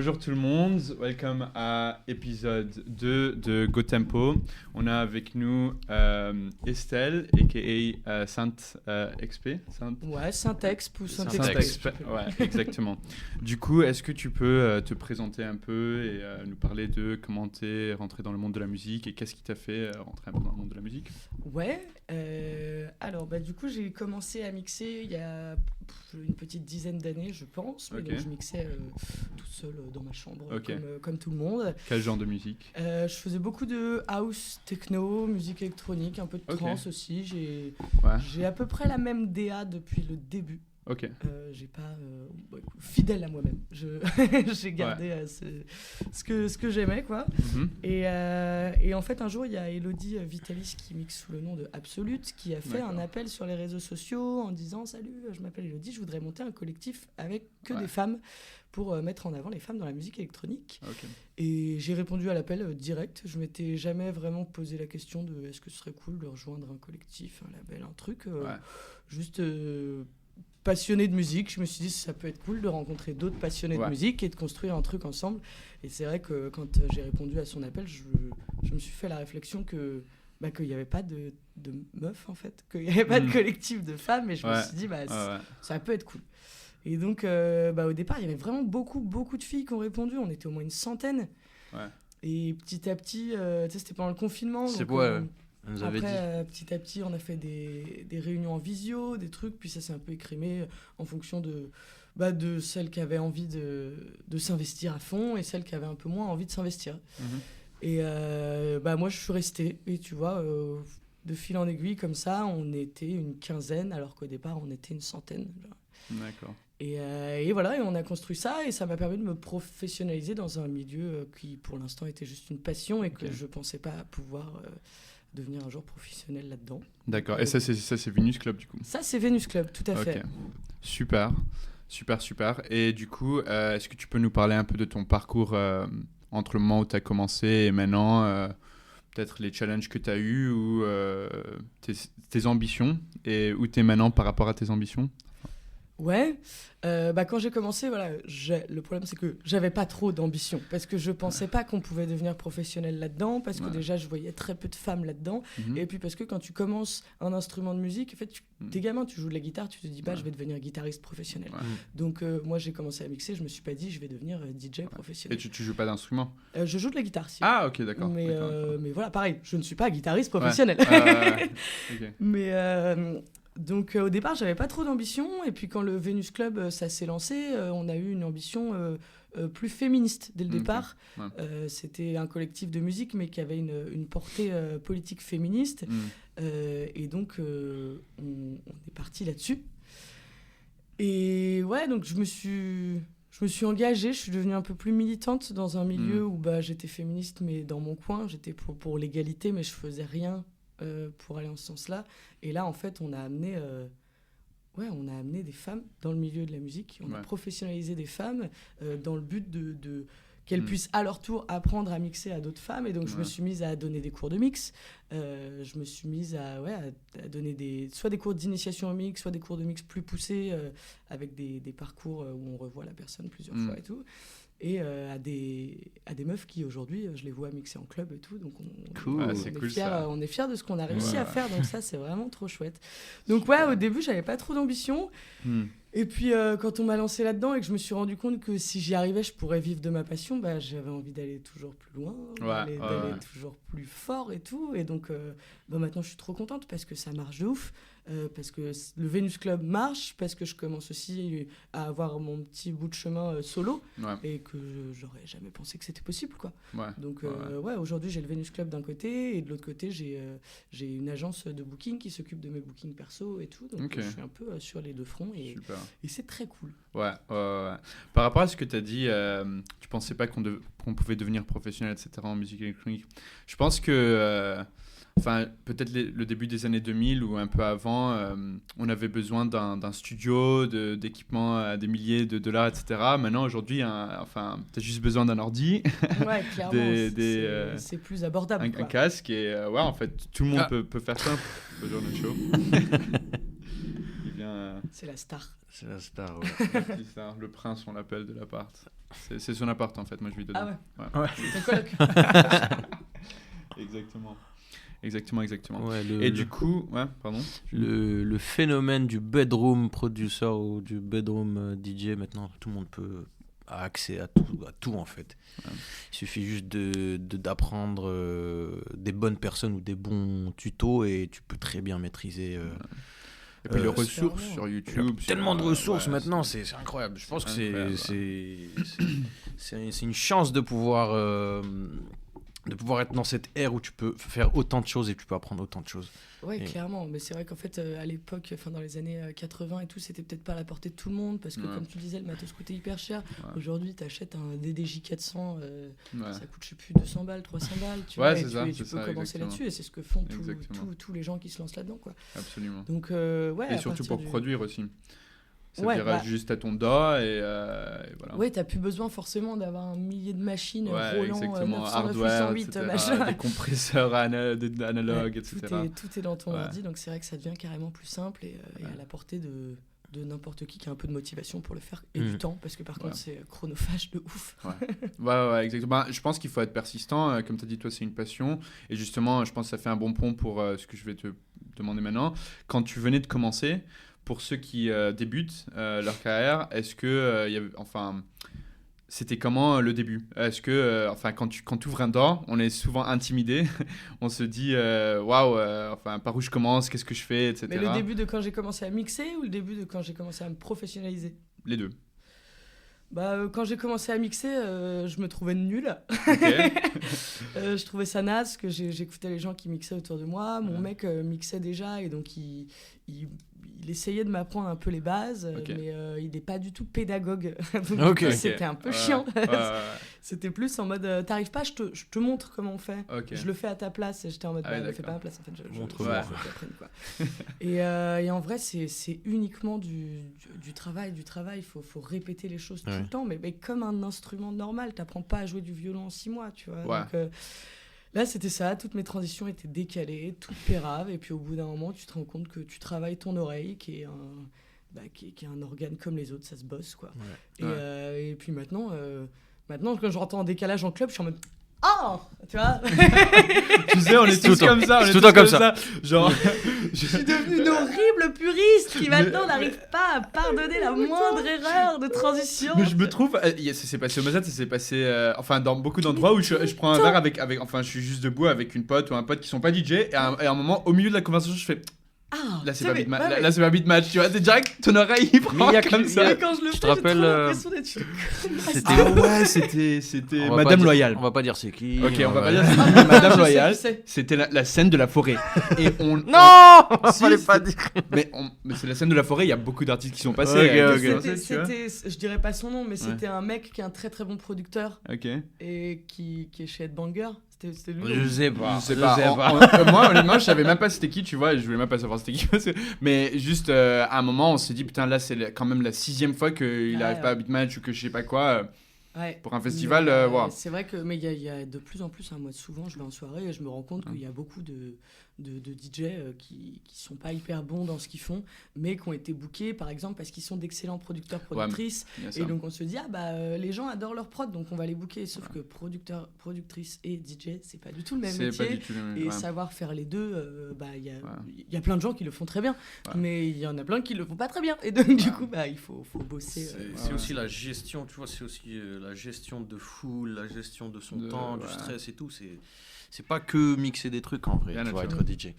Bonjour tout le monde, welcome à épisode 2 de Go Tempo. On a avec nous Estelle, a.k.a. Sainte XP. Ouais, Sainte-Exp ou Sainte-Exp. Ouais, exactement. Du coup, est-ce que tu peux te présenter un peu et nous parler de comment tu es rentré dans le monde de la musique et qu'est-ce qui t'a fait rentrer un peu dans le monde de la musique? Ouais, alors du coup j'ai commencé à mixer il y a une petite dizaine d'années je pense, mais Ok. donc je mixais toute seule dans ma chambre Ok. comme tout le monde. Quel genre de musique? Je faisais beaucoup de house, techno, musique électronique, un peu de Ok. trance aussi. Ouais, J'ai à peu près la même DA depuis le début. ok. J'ai pas fidèle à moi-même. J'ai gardé ce que j'aimais quoi. Mhm. Et en fait, un jour, il y a Elodie Vitalis qui mixe sous le nom de Absolute qui a fait D'accord. un appel sur les réseaux sociaux en disant « Salut, je m'appelle Elodie, je voudrais monter un collectif avec que Ouais. des femmes pour mettre en avant les femmes dans la musique électronique. » Ok. Et j'ai répondu à l'appel direct. Je m'étais jamais vraiment posé la question de est-ce que ce serait cool de rejoindre un collectif, un label, un truc. Ouais. Juste passionné de musique, je me suis dit ça peut être cool de rencontrer d'autres passionnés de Ouais. musique et de construire un truc ensemble. Et c'est vrai que quand j'ai répondu à son appel, je me suis fait la réflexion que qu'il n'y avait pas de meufs en fait, qu'il n'y avait pas de collectif de femmes, et je me Ouais. suis dit Ouais, ouais. ça peut être cool. Et donc au départ il y avait vraiment beaucoup de filles qui ont répondu, on était au moins une centaine. Ouais. Et petit à petit, tu sais, c'était pendant le confinement. C'est donc, beau, ouais. On nous avait après, dit. petit à petit, on a fait des réunions en visio, des trucs, puis ça s'est un peu écrémé en fonction de celles qui avaient envie de s'investir à fond et celles qui avaient un peu moins envie de s'investir. Mhm. Et moi, je suis restée. Et tu vois, de fil en aiguille, comme ça, on était une quinzaine, alors qu'au départ, on était une centaine. Genre. D'accord. Et voilà, et on a construit ça, et ça m'a permis de me professionnaliser dans un milieu qui, pour l'instant, était juste une passion et que Ok. je pensais pas pouvoir devenir un jour professionnel là-dedans. D'accord. Et ça, c'est Venus Club, du coup? Ça, c'est Venus Club, tout à fait. Ok. Super. Et du coup, est-ce que tu peux nous parler un peu de ton parcours entre le moment où tu as commencé et maintenant, peut-être les challenges que tu as eus ou tes ambitions et où tu es maintenant par rapport à tes ambitions? Ouais, quand j'ai commencé, voilà, le problème c'est que j'avais pas trop d'ambition parce que je pensais pas qu'on pouvait devenir professionnel là-dedans, parce que Ouais. déjà je voyais très peu de femmes là-dedans, Mhm. et puis parce que quand tu commences un instrument de musique, en fait, t'es gamin, tu joues de la guitare, tu te dis pas Ouais. je vais devenir guitariste professionnel. Ouais. Donc moi j'ai commencé à mixer, je me suis pas dit je vais devenir DJ Et professionnel. tu joues pas d'instrument? Je joue de la guitare, si. Ah, ok, d'accord. mais, D'accord. mais voilà, pareil, je ne suis pas guitariste professionnel. Ok. Mais donc au départ, j'avais pas trop d'ambition. Et puis quand le Venus Club ça s'est lancé, on a eu une ambition plus féministe dès le Ok. départ. Ouais. C'était un collectif de musique, mais qui avait une portée politique féministe. Mm. Et donc on est parti là-dessus. Et ouais, donc je me suis engagée, je suis devenue un peu plus militante dans un milieu où j'étais féministe, mais dans mon coin, j'étais pour l'égalité, mais je faisais rien pour aller en ce sens-là. Et là, en fait, on a amené des femmes dans le milieu de la musique. On a professionnalisé des femmes dans le but de qu'elles puissent à leur tour apprendre à mixer à d'autres femmes. Et donc, je me suis mise à donner des cours de mix. Je me suis mise à donner soit des cours d'initiation au mix, soit des cours de mix plus poussés avec des parcours où on revoit la personne plusieurs fois et tout. Et à des meufs qui, aujourd'hui, je les vois mixer en club et tout. Donc, Cool. Ouais, c'est cool, ça. on est fiers de ce qu'on a réussi Ouais. à faire. Donc, ça, c'est vraiment trop chouette. Donc, ouais, au début, j'avais pas trop d'ambition. Mm. Et puis, quand on m'a lancé là-dedans et que je me suis rendu compte que si j'y arrivais, je pourrais vivre de ma passion, j'avais envie d'aller toujours plus loin, d'aller toujours plus fort et tout. Et donc, maintenant, je suis trop contente parce que ça marche de ouf. Parce que le Venus Club marche, parce que je commence aussi à avoir mon petit bout de chemin solo, Ouais. et que j'aurais jamais pensé que c'était possible, quoi. Ouais. Donc aujourd'hui j'ai le Venus Club d'un côté, et de l'autre côté j'ai une agence de booking qui s'occupe de mes bookings perso et tout, donc Ok. je suis un peu sur les deux fronts, et Super. c'est très cool. Ouais. Par rapport à ce que tu as dit, tu pensais pas qu'on pouvait devenir professionnel, etc. en musique électronique. Je pense que, peut-être le début des années 2000 ou un peu avant, on avait besoin d'un studio, d'équipements à des milliers de dollars, etc. Maintenant, aujourd'hui, tu as juste besoin d'un ordi, Ouais, clairement, des, c'est plus abordable. un quoi. casque, et en fait, tout le monde peut faire ça. Bonjour Nacho. Il vient C'est la star. C'est la star, ouais. C'est ça, le prince, on l'appelle de l'appart. C'est son appart en fait, moi je vis dedans. Ah ouais. C'est ton coloc. Exactement. Ouais, Du coup, ouais, pardon. Le phénomène du bedroom producer ou du bedroom DJ, maintenant, tout le monde a accès à tout en fait. Ouais. Il suffit juste d'apprendre des bonnes personnes ou des bons tutos et tu peux très bien maîtriser. Et puis les ressources sur YouTube. Tellement de ressources maintenant, c'est incroyable. Je pense que c'est une chance de pouvoir être dans cette ère où tu peux faire autant de choses et tu peux apprendre autant de choses. Ouais, clairement. Mais c'est vrai qu'en fait, à l'époque, dans les années 80 et tout, c'était peut-être pas à la portée de tout le monde parce que, comme tu disais, le matos coûtait hyper cher. Ouais. Aujourd'hui, tu achètes un DDJ 400, ça coûte, je sais plus, 200 balles, 300 balles. Tu vois, et tu peux commencer là-dessus. Et c'est ce que font tous les gens qui se lancent là-dedans, quoi. Absolument. Donc, et surtout pour produire aussi. Ça dira juste à ton doigt et voilà. Ouais, t'as plus besoin forcément d'avoir un millier de machines Roland 909, hardware, 808, machin. Des compresseurs analogues, etc. Tout est dans ton ordi, donc c'est vrai que ça devient carrément plus simple et à la portée de n'importe qui a un peu de motivation pour le faire et du temps, parce que par contre c'est chronophage de ouf. Ouais, exactement. Je pense qu'il faut être persistant. Comme tu as dit, toi, c'est une passion. Et justement, je pense que ça fait un bon pont pour ce que je vais te demander maintenant. Quand tu venais de commencer, pour ceux qui débutent leur carrière, est-ce que c'était comment le début ? Est-ce que quand tu ouvres un door, on est souvent intimidé, on se dit waouh, par où je commence, qu'est-ce que je fais, etc. Mais le début de quand j'ai commencé à mixer ou le début de quand j'ai commencé à me professionnaliser ? Les deux. Quand j'ai commencé à mixer, je me trouvais nulle. Okay. Je trouvais ça naze, parce que j'écoutais les gens qui mixaient autour de moi. Mon mec mixait déjà, et donc il essayait de m'apprendre un peu les bases, mais il n'est pas du tout pédagogue. Donc c'était un peu chiant. C'était plus en mode, t'arrives pas, je te montre comment on fait. Je le fais à ta place. Et j'étais en mode, ne fais pas à ma place. En fait, montre-moi. Et en vrai, c'est uniquement du travail. Il faut répéter les choses tout le temps, mais comme un instrument normal. T'apprends pas à jouer du violon en 6 mois, tu vois. Donc, là, c'était ça. Toutes mes transitions étaient décalées, toutes péraves. Et puis, au bout d'un moment, tu te rends compte que tu travailles ton oreille, qui est un organe comme les autres. Ça se bosse, quoi. Et puis maintenant, quand j'entends un décalage en club, je suis en mode... Oh, tu vois. Tu sais, on est tous comme ça. Tout le temps comme ça. Genre, je suis devenue une horrible puriste qui maintenant n'arrive pas à pardonner la moindre erreur de transition. Mais je me trouve, ça s'est passé au Mozart, ça s'est passé, dans beaucoup d'endroits où je prends un verre avec, je suis juste debout avec une pote ou un pote qui sont pas DJ et à un moment, au milieu de la conversation, je fais... là c'est pas beat match, tu vois, t'es direct, ton oreille il prend comme ça. Quand je le fais, te rappelles, j'ai trop l'impression d'être c'était Madame Loyal. On va pas dire c'est qui. Ok, on va pas dire c'est qui, Madame Loyal. C'était la scène de la forêt. Et on... Non, fallait pas dire. Mais c'est la scène de la forêt, il y a beaucoup d'artistes qui sont passés. Je dirais pas son nom, mais c'était un mec qui est un très très bon producteur. Et qui est chez Headbanger. C'était lui. Je sais pas. Moi, honnêtement, je savais même pas c'était qui, tu vois, je voulais même pas savoir c'était qui. Mais juste à un moment, on s'est dit, putain, là, c'est quand même la 6e fois qu'il n'arrive pas à beatmatch ou que je sais pas quoi. Pour un festival, c'est vrai que mais il y a de plus en plus, moi souvent je vais en soirée et je me rends compte qu'il y a beaucoup de DJ qui sont pas hyper bons dans ce qu'ils font, mais qui ont été bookés par exemple parce qu'ils sont d'excellents producteurs productrices, et donc on se dit les gens adorent leur prod, donc on va les booker, sauf que producteur, productrice et DJ c'est pas du tout le même métier, et savoir faire les deux, il y a plein de gens qui le font très bien, mais il y en a plein qui le font pas très bien, et donc du coup il faut bosser. C'est aussi la gestion, tu vois, c'est aussi la gestion de foule, la gestion de son temps, du stress et tout. C'est pas que mixer des trucs en vrai, tu vois, être DJ.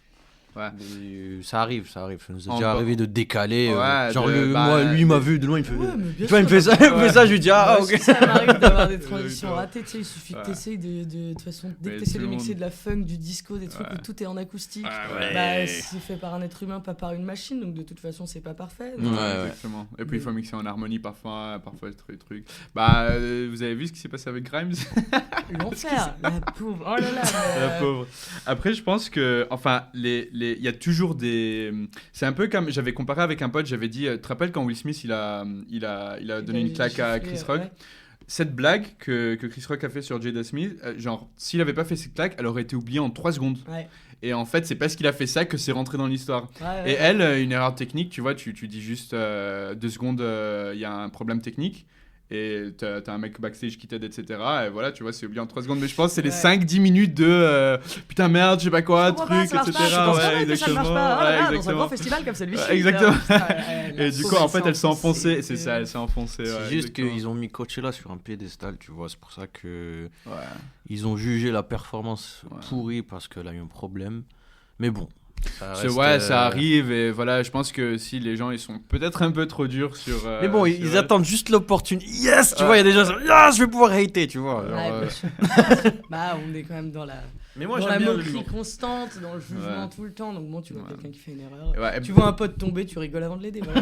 Ça arrive. Ça nous est déjà arrivé de décaler. Lui m'a vu de loin, il me fait ça. Je lui dis ok. Ça m'arrive d'avoir des transitions ratées. Tu sais, il suffit que t'essayes de toute façon, dès que t'essayes de mixer de la funk, du disco, des trucs où tout est en acoustique. C'est fait par un être humain, pas par une machine. Donc de toute façon, c'est pas parfait. Exactement. Et puis il faut mixer en harmonie parfois truc. Vous avez vu ce qui s'est passé avec Grimes? L'enfer, la pauvre. Oh là là. La pauvre. Après, je pense que, il y a toujours des... C'est un peu comme... J'avais comparé avec un pote, j'avais dit... Tu te rappelles quand Will Smith, il a donné une claque à Chris Rock? cette blague que Chris Rock a fait sur Jada Smith, genre, s'il avait pas fait cette blague, elle aurait été oubliée en 3 secondes. Ouais. Et en fait, c'est parce qu'il a fait ça que c'est rentré dans l'histoire. Et elle, une erreur technique, tu vois, tu dis juste 2 secondes, il y a un problème technique. Et t'as un mec backstage qui t'aide, etc. Et voilà, tu vois, c'est oublié en 3 secondes. Mais je pense que c'est les 5-10 minutes de putain, merde, je sais pas quoi, truc, etc. Ouais, exactement. Ça ne marche pas. Dans un grand festival comme celui-ci. Exactement. Et du coup, en fait, elle s'est enfoncée. C'est ça, elle s'est enfoncée. C'est juste qu'ils ont mis Coachella sur un piédestal, tu vois. C'est pour ça que ils ont jugé la performance pourrie parce qu'elle a eu un problème. Mais bon. Ça arrive et voilà, je pense que si les gens ils sont peut-être un peu trop durs sur. Mais bon, ils attendent juste l'opportunité. Yes, tu vois, il y a des gens qui disent yes, je vais pouvoir hater, tu vois. Bah, on est quand même dans la. Mais moi, dans j'aime la bien moquerie constante, dans le jugement tout le temps. Donc bon, tu vois quelqu'un qui fait une erreur. Tu bon. vois un pote tomber, tu rigoles avant de l'aider. Voilà,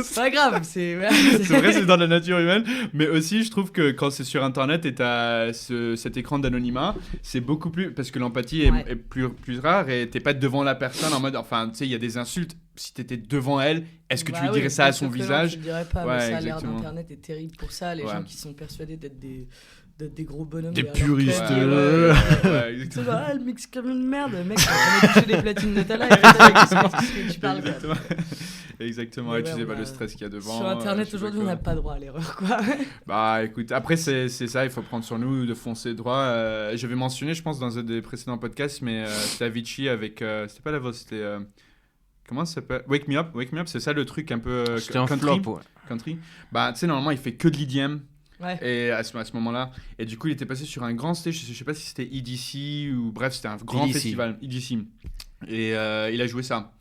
c'est pas grave, c'est vrai, c'est dans la nature humaine, mais aussi je trouve que quand c'est sur internet et t'as cet écran d'anonymat, c'est beaucoup plus parce que l'empathie est plus rare et t'es pas devant la personne en mode, enfin tu sais, il y a des insultes, si t'étais devant elle, est-ce que tu lui dirais ça à son visage? Je le dirais pas, mais ça, l'ère d'internet est terrible pour ça, les gens qui sont persuadés d'être des gros bonhommes, des puristes, le mix comme une merde, mec, t'as jamais touché des platines de ta life, tu parles. Exactement, et tu sais le stress qu'il y a devant. Sur internet aujourd'hui, on n'a pas droit à l'erreur, quoi. Bah écoute, après c'est ça, il faut prendre sur nous de foncer droit. J'avais mentionné, je pense, dans un des précédents podcasts, mais c'était Avicii avec. C'était pas la voix, c'était. Comment ça s'appelle? Wake Me Up, c'est ça le truc un peu. C'était un flop, country. Bah tu sais, normalement, il fait que de l'EDM. Et à ce moment-là, et du coup il était passé sur un grand stage, je sais pas si c'était EDC ou bref, c'était un grand festival EDC, et il a joué ça,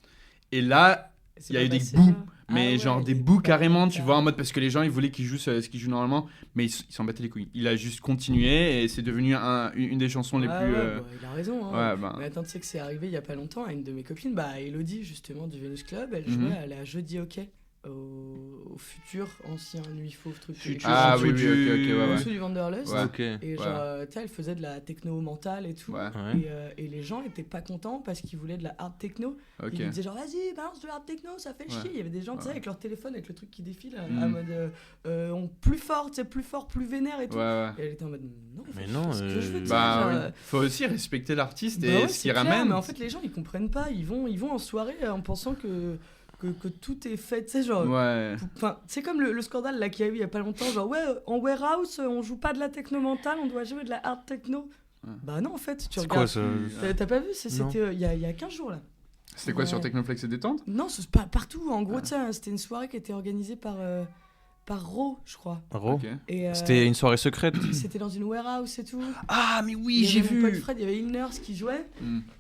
et là il y a eu des bouts, mais des bouts carrément, tu vois, en mode parce que les gens ils voulaient qu'il joue ce qu'il joue normalement, mais il s'en battait les couilles. Il a juste continué et c'est devenu une des chansons les plus. Il a raison. Hein. Mais attends, tu sais que c'est arrivé il y a pas longtemps à une de mes copines, Elodie justement du Venus Club, elle jouait à la Jeudi Hockey. Au futur ancien Nuit Fauve truc du Wanderlust et genre elle faisait de la techno mentale et tout et les gens étaient pas contents parce qu'ils voulaient de la hard techno. Ils lui disaient genre vas-y balance de la hard techno, ça fait chier. Il y avait des gens tu sais avec leur téléphone avec le truc qui défile à mode plus fort, plus vénère et tout. Et elle était en mode non, ce que je veux dire, faut aussi respecter l'artiste et ce qu'il ramène. Mais en fait les gens ils comprennent pas, ils vont en soirée en pensant que tout est fait, tu sais, genre. C'est comme le scandale là qu'il y a eu il y a pas longtemps, genre en warehouse on joue pas de la techno mentale, on doit jouer de la hard techno. Bah non, en fait, tu regardes. C'est quoi ça? T'as pas vu? C'était il y a 15 jours là. C'était quoi sur Technoflex et Détente? Non, c'est pas partout. En gros, c'était une soirée qui était organisée par Raw, je crois. Raw. C'était une soirée secrète. C'était dans une warehouse et tout. Ah, mais oui, j'ai vu. Mon pote Fred, il y avait Illners qui jouait.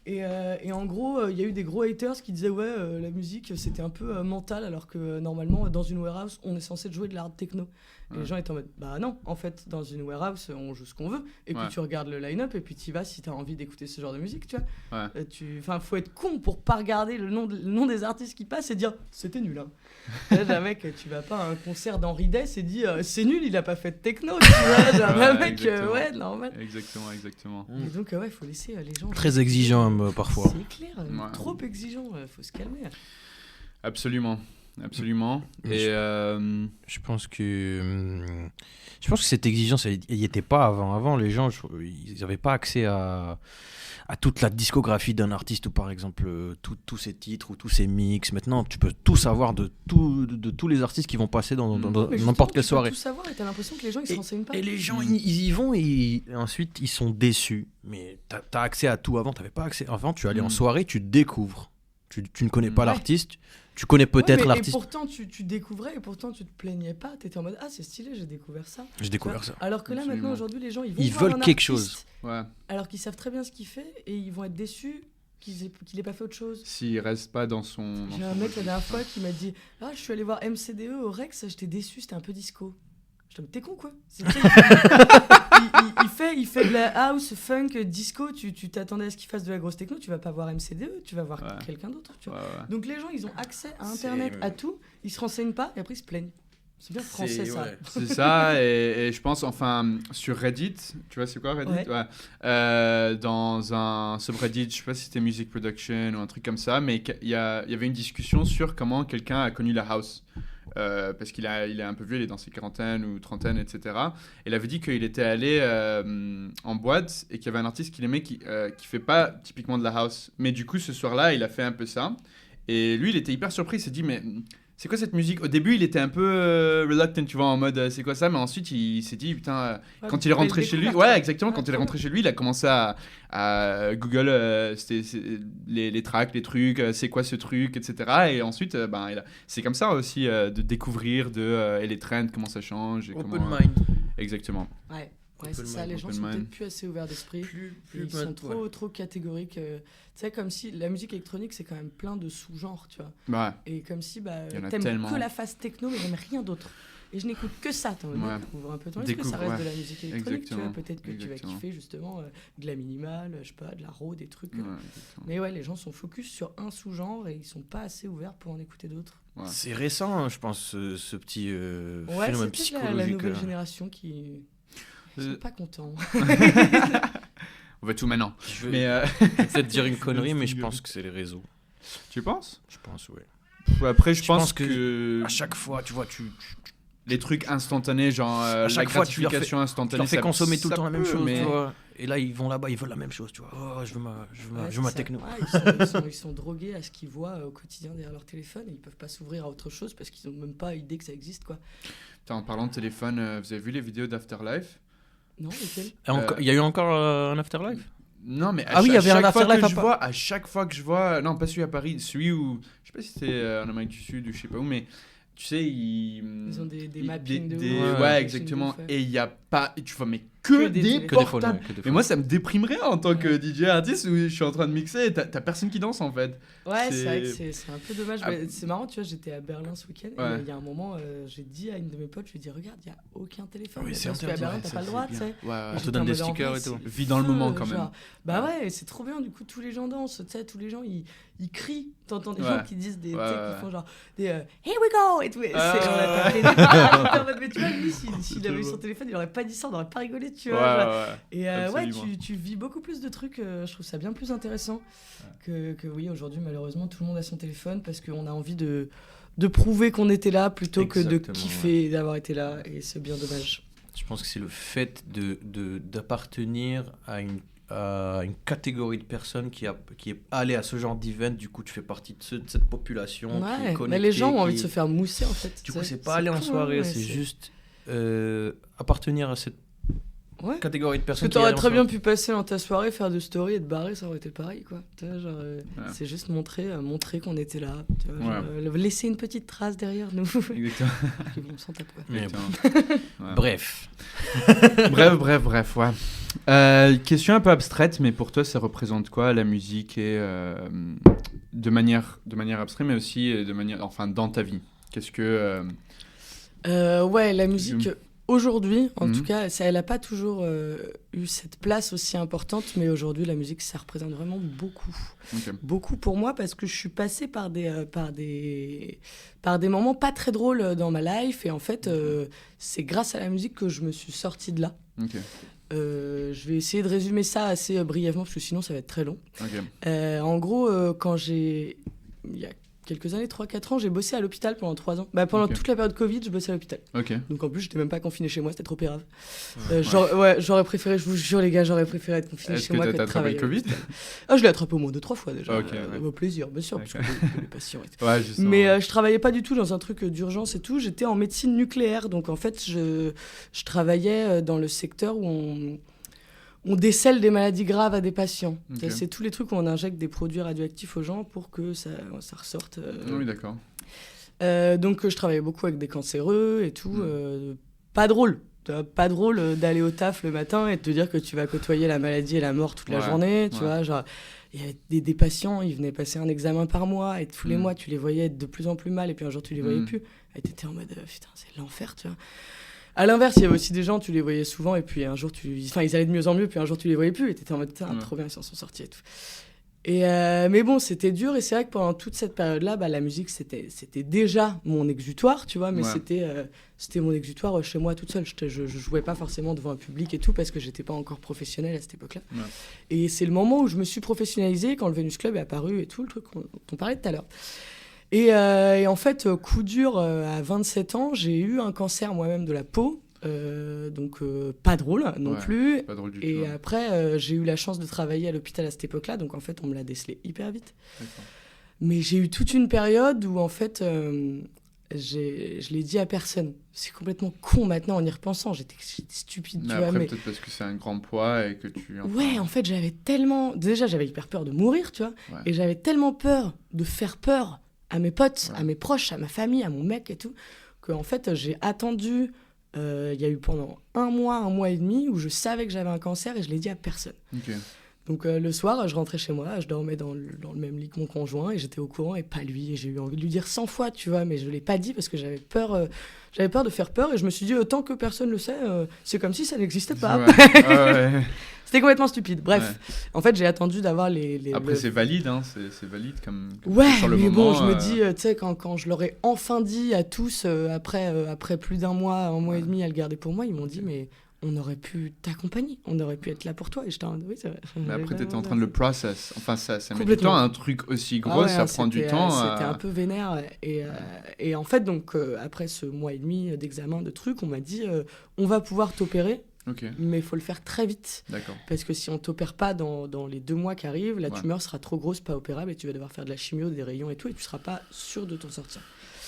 Et en gros, il y a eu des gros haters qui disaient la musique c'était un peu mental, alors que normalement, dans une warehouse, on est censé jouer de la hard techno. Et les gens étaient en mode bah non, en fait, dans une warehouse, on joue ce qu'on veut. Et puis tu regardes le line-up et puis tu y vas si t'as envie d'écouter ce genre de musique, tu vois. Faut être con pour pas regarder le nom des artistes qui passent et dire c'était nul. Hein. Là, mec, tu vas pas à un concert d'Henri Dess et dis c'est nul, il a pas fait de techno. Tu vois, genre, mec, normal. Exactement. Et donc, il faut laisser les gens. Très exigeant parfois. C'est clair, trop exigeant, faut se calmer. Absolument. Et je pense que cette exigence, elle n'y était pas avant. Avant, les gens, ils n'avaient pas accès à toute la discographie d'un artiste, ou par exemple tous ses titres ou tous ses mix. Maintenant, tu peux tout savoir de tous les artistes qui vont passer dans n'importe quelle soirée. Tu peux tout savoir et t'as l'impression que les gens ils se renseignent pas. Et les gens ils y vont et ensuite ils sont déçus. Mais t'as accès à tout avant, t'avais pas accès. Avant, tu allais en soirée, tu découvres. Tu ne connais pas l'artiste. Tu connais peut-être l'artiste. Et pourtant, tu découvrais et pourtant, tu te plaignais pas. Tu étais en mode c'est stylé, j'ai découvert ça. Alors que là, maintenant, aujourd'hui, les gens, ils veulent quelque chose. Alors qu'ils savent très bien ce qu'il fait et ils vont être déçus qu'il ait pas fait autre chose. S'il reste pas dans son. J'ai un mec la dernière fois qui m'a dit je suis allé voir MCDE au Rex, j'étais déçu, c'était un peu disco. Je me dis, t'es con quoi. Il fait de la house, funk, disco, tu t'attendais à ce qu'il fasse de la grosse techno, tu vas pas voir MCDE, tu vas voir quelqu'un d'autre. Tu vois. Donc les gens, ils ont accès à Internet, à tout, ils se renseignent pas et après ils se plaignent. C'est bien français ça. C'est ça, et je pense, sur Reddit, tu vois c'est quoi Reddit ? Dans un subreddit, je sais pas si c'était Music Production ou un truc comme ça, mais il y avait une discussion sur comment quelqu'un a connu la house. parce qu'il est un peu vieux, il est dans ses quarantaines ou trentaines, etc. Et il avait dit qu'il était allé en boîte et qu'il y avait un artiste qu'il aimait qui fait pas typiquement de la house. Mais du coup, ce soir-là, il a fait un peu ça. Et lui, il était hyper surpris. Il s'est dit, mais c'est quoi cette musique ? Au début, il était un peu reluctant, tu vois, en mode c'est quoi ça ? Mais ensuite, il s'est dit, putain, quand il est rentré chez lui, ouais, exactement, quand il est rentré chez lui, il a commencé à Google les tracks, les trucs, c'est quoi ce truc, etc. Et ensuite, c'est comme ça aussi de découvrir et les trends, comment ça change. Et Open mind. Exactement. Ouais. Ouais, c'est ça, les gens sont peut-être plus assez ouverts d'esprit. Ils sont trop catégoriques. Tu sais, comme si la musique électronique, c'est quand même plein de sous-genres, tu vois. Ouais. Et comme si t'aimes tellement. Que la phase techno, mais j'aime rien d'autre. Et je n'écoute que ça. Découvre un peu ton esprit, ça reste de la musique électronique, tu vois. Peut-être que tu vas kiffer justement de la minimale, je sais pas, de la raw, des trucs. Mais ouais, les gens sont focus sur un sous-genre et ils sont pas assez ouverts pour en écouter d'autres. Ouais. C'est récent, je pense, ce petit phénomène psychologique. C'est la nouvelle génération qui... Ils sont pas contents. On veut tout maintenant. Je vais peut-être dire une connerie, mais je pense que c'est les réseaux. Tu penses ? Je pense, oui. Après, je pense que... À chaque fois, tu vois, les trucs instantanés, genre à chaque fois, gratification instantanée. Tu leur fais consommer tout le temps la même chose, tu vois. Et là, ils vont là-bas, ils veulent la même chose, tu vois. Oh, je veux ma techno. Ouais, ils sont drogués à ce qu'ils voient au quotidien derrière leur téléphone et ils peuvent pas s'ouvrir à autre chose parce qu'ils ont même pas idée que ça existe, quoi. En parlant de téléphone, vous avez vu les vidéos d'Afterlife ? Non, lesquels ? Il y a eu encore un Afterlife ? Non, mais il y avait un Afterlife à chaque fois que je vois, non, pas celui à Paris, celui où, je sais pas si c'était en Amérique du Sud ou je sais pas où, mais tu sais, ils ont des mappings de ouais, exactement. Et il y a pas, tu vois, mais que des portables. Mais moi, ça me déprimerait en tant que DJ artiste où je suis en train de mixer et t'as personne qui danse en fait. Ouais, c'est vrai que c'est un peu dommage. C'est marrant, tu vois, j'étais à Berlin ce week-end et il y a un moment, j'ai dit à une de mes potes, je lui ai dit, regarde, il n'y a aucun téléphone. Oui, c'est parce qu'à Berlin, t'as pas le droit, tu sais. On te donne des stickers et tout. Vis dans le moment quand même. Bah ouais, c'est trop bien, du coup, tous les gens dansent, tu sais, tous les gens, ils crient. T'entends des gens qui disent des, qui font genre des Here we go et tout. Mais tu vois, lui, s'il avait eu son téléphone, il aurait pas dit ça, on n'aurait pas rigolé, tu vois. Et tu vis beaucoup plus de trucs, je trouve ça bien plus intéressant que oui, aujourd'hui, malheureusement, tout le monde a son téléphone parce qu'on a envie de prouver qu'on était là plutôt que de kiffer d'avoir été là, et c'est bien dommage. Je pense que c'est le fait d'appartenir à une catégorie de personnes qui est allée à ce genre d'event. Du coup, tu fais partie de cette population qui est connectée. Mais les gens ont envie de se faire mousser, en fait. Du coup, c'est pas aller en soirée, c'est juste appartenir à cette catégorie de personnes. Parce que t'aurais très bien pu passer dans ta soirée, faire de story et te barrer, ça aurait été pareil, quoi. Tu vois, genre, c'est juste montrer qu'on était là. Tu vois, genre, laisser une petite trace derrière nous. Exactement. On s'en tape, quoi. Bref, ouais. Question un peu abstraite, mais pour toi, ça représente quoi la musique et de manière abstraite, mais aussi dans ta vie. Qu'est-ce que la musique. Aujourd'hui, en tout cas, elle n'a pas toujours eu cette place aussi importante, mais aujourd'hui, la musique, ça représente vraiment beaucoup. Okay. Beaucoup pour moi, parce que je suis passée par des moments pas très drôles dans ma life, et en fait, c'est grâce à la musique que je me suis sortie de là. Okay. Je vais essayer de résumer ça assez brièvement, parce que sinon, ça va être très long. Okay. En gros, il y a quelques années, 3-4 ans, j'ai bossé à l'hôpital pendant 3 ans. Pendant toute la période Covid, je bossais à l'hôpital. Donc en plus, j'étais même pas confiné chez moi, c'était trop grave. J'aurais préféré, je vous jure les gars, j'aurais préféré être confiné chez moi que de travailler. Est-ce que t'as attrapé le Covid ? Je l'ai attrapé au moins 2-3 fois déjà. Au plaisir, bien sûr, parce que les patients étaient... Mais je travaillais pas du tout dans un truc d'urgence et tout, j'étais en médecine nucléaire. Donc en fait, je travaillais dans le secteur où on décèle des maladies graves à des patients. Okay. C'est tous les trucs où on injecte des produits radioactifs aux gens pour que ça ressorte. Oui, d'accord. Donc, je travaillais beaucoup avec des cancéreux et tout. Pas drôle. Pas drôle d'aller au taf le matin et de te dire que tu vas côtoyer la maladie et la mort toute la journée. Tu vois, genre, il y avait des patients, ils venaient passer un examen par mois et tous les mois, tu les voyais être de plus en plus mal et puis un jour, tu les voyais plus. Et tu étais en mode, putain, c'est l'enfer, tu vois. À l'inverse, il y avait aussi des gens, tu les voyais souvent, et puis un jour, ils allaient de mieux en mieux, puis un jour, tu les voyais plus, et t'étais en mode, trop bien, ils s'en sont sortis et tout. Mais bon, c'était dur, et c'est vrai que pendant toute cette période-là, la musique, c'était déjà mon exutoire, tu vois, mais c'était mon exutoire chez moi toute seule. Je jouais pas forcément devant un public et tout, parce que j'étais pas encore professionnelle à cette époque-là. Et c'est le moment où je me suis professionnalisée, quand le Venus Club est apparu et tout, le truc dont on parlait tout à l'heure. Et en fait, coup dur, à 27 ans, j'ai eu un cancer moi-même de la peau. Donc pas drôle non plus. Pas drôle du et tout, après, j'ai eu la chance de travailler à l'hôpital à cette époque-là. Donc en fait, on me l'a décelé hyper vite. D'accord. Mais j'ai eu toute une période où en fait... je l'ai dit à personne. C'est complètement con maintenant en y repensant. J'étais stupide. Mais tu après, vois, mais... peut-être parce que c'est un grand poids et que tu... Ouais, en fait, j'avais tellement... Déjà, j'avais hyper peur de mourir, tu vois. Ouais. Et j'avais tellement peur de faire peur à mes potes, à mes proches, à ma famille, à mon mec et tout, qu'en fait, j'ai attendu... Il y a eu pendant 1 mois et demi où je savais que j'avais un cancer et je l'ai dit à personne. Ok. Donc le soir, je rentrais chez moi, je dormais dans le même lit que mon conjoint et j'étais au courant et pas lui. Et j'ai eu envie de lui dire 100 fois, tu vois, mais je l'ai pas dit parce que j'avais peur de faire peur et je me suis dit, tant que personne le sait, c'est comme si ça n'existait pas. Ouais. C'était complètement stupide. Bref, en fait, j'ai attendu d'avoir les Après, c'est valide, hein, c'est valide comme ouais, sur le mais moment. Bon, je me dis, tu sais, quand je leur ai enfin dit à tous, après plus d'1 mois, 1 mois et demi à le garder pour moi, ils m'ont dit, mais... on aurait pu t'accompagner, on aurait pu être là pour toi. Et j'étais en oui, c'est vrai. Mais après, t'étais en train de le process. Enfin, ça met du temps. Un truc aussi gros, ça prend du temps. C'était un peu vénère. Et en fait, donc, après ce mois et demi d'examen, de trucs, on m'a dit, on va pouvoir t'opérer, mais il faut le faire très vite. D'accord. Parce que si on t'opère pas dans les 2 mois qui arrivent, la tumeur sera trop grosse, pas opérable, et tu vas devoir faire de la chimio, des rayons et tout, et tu seras pas sûr de t'en sortir.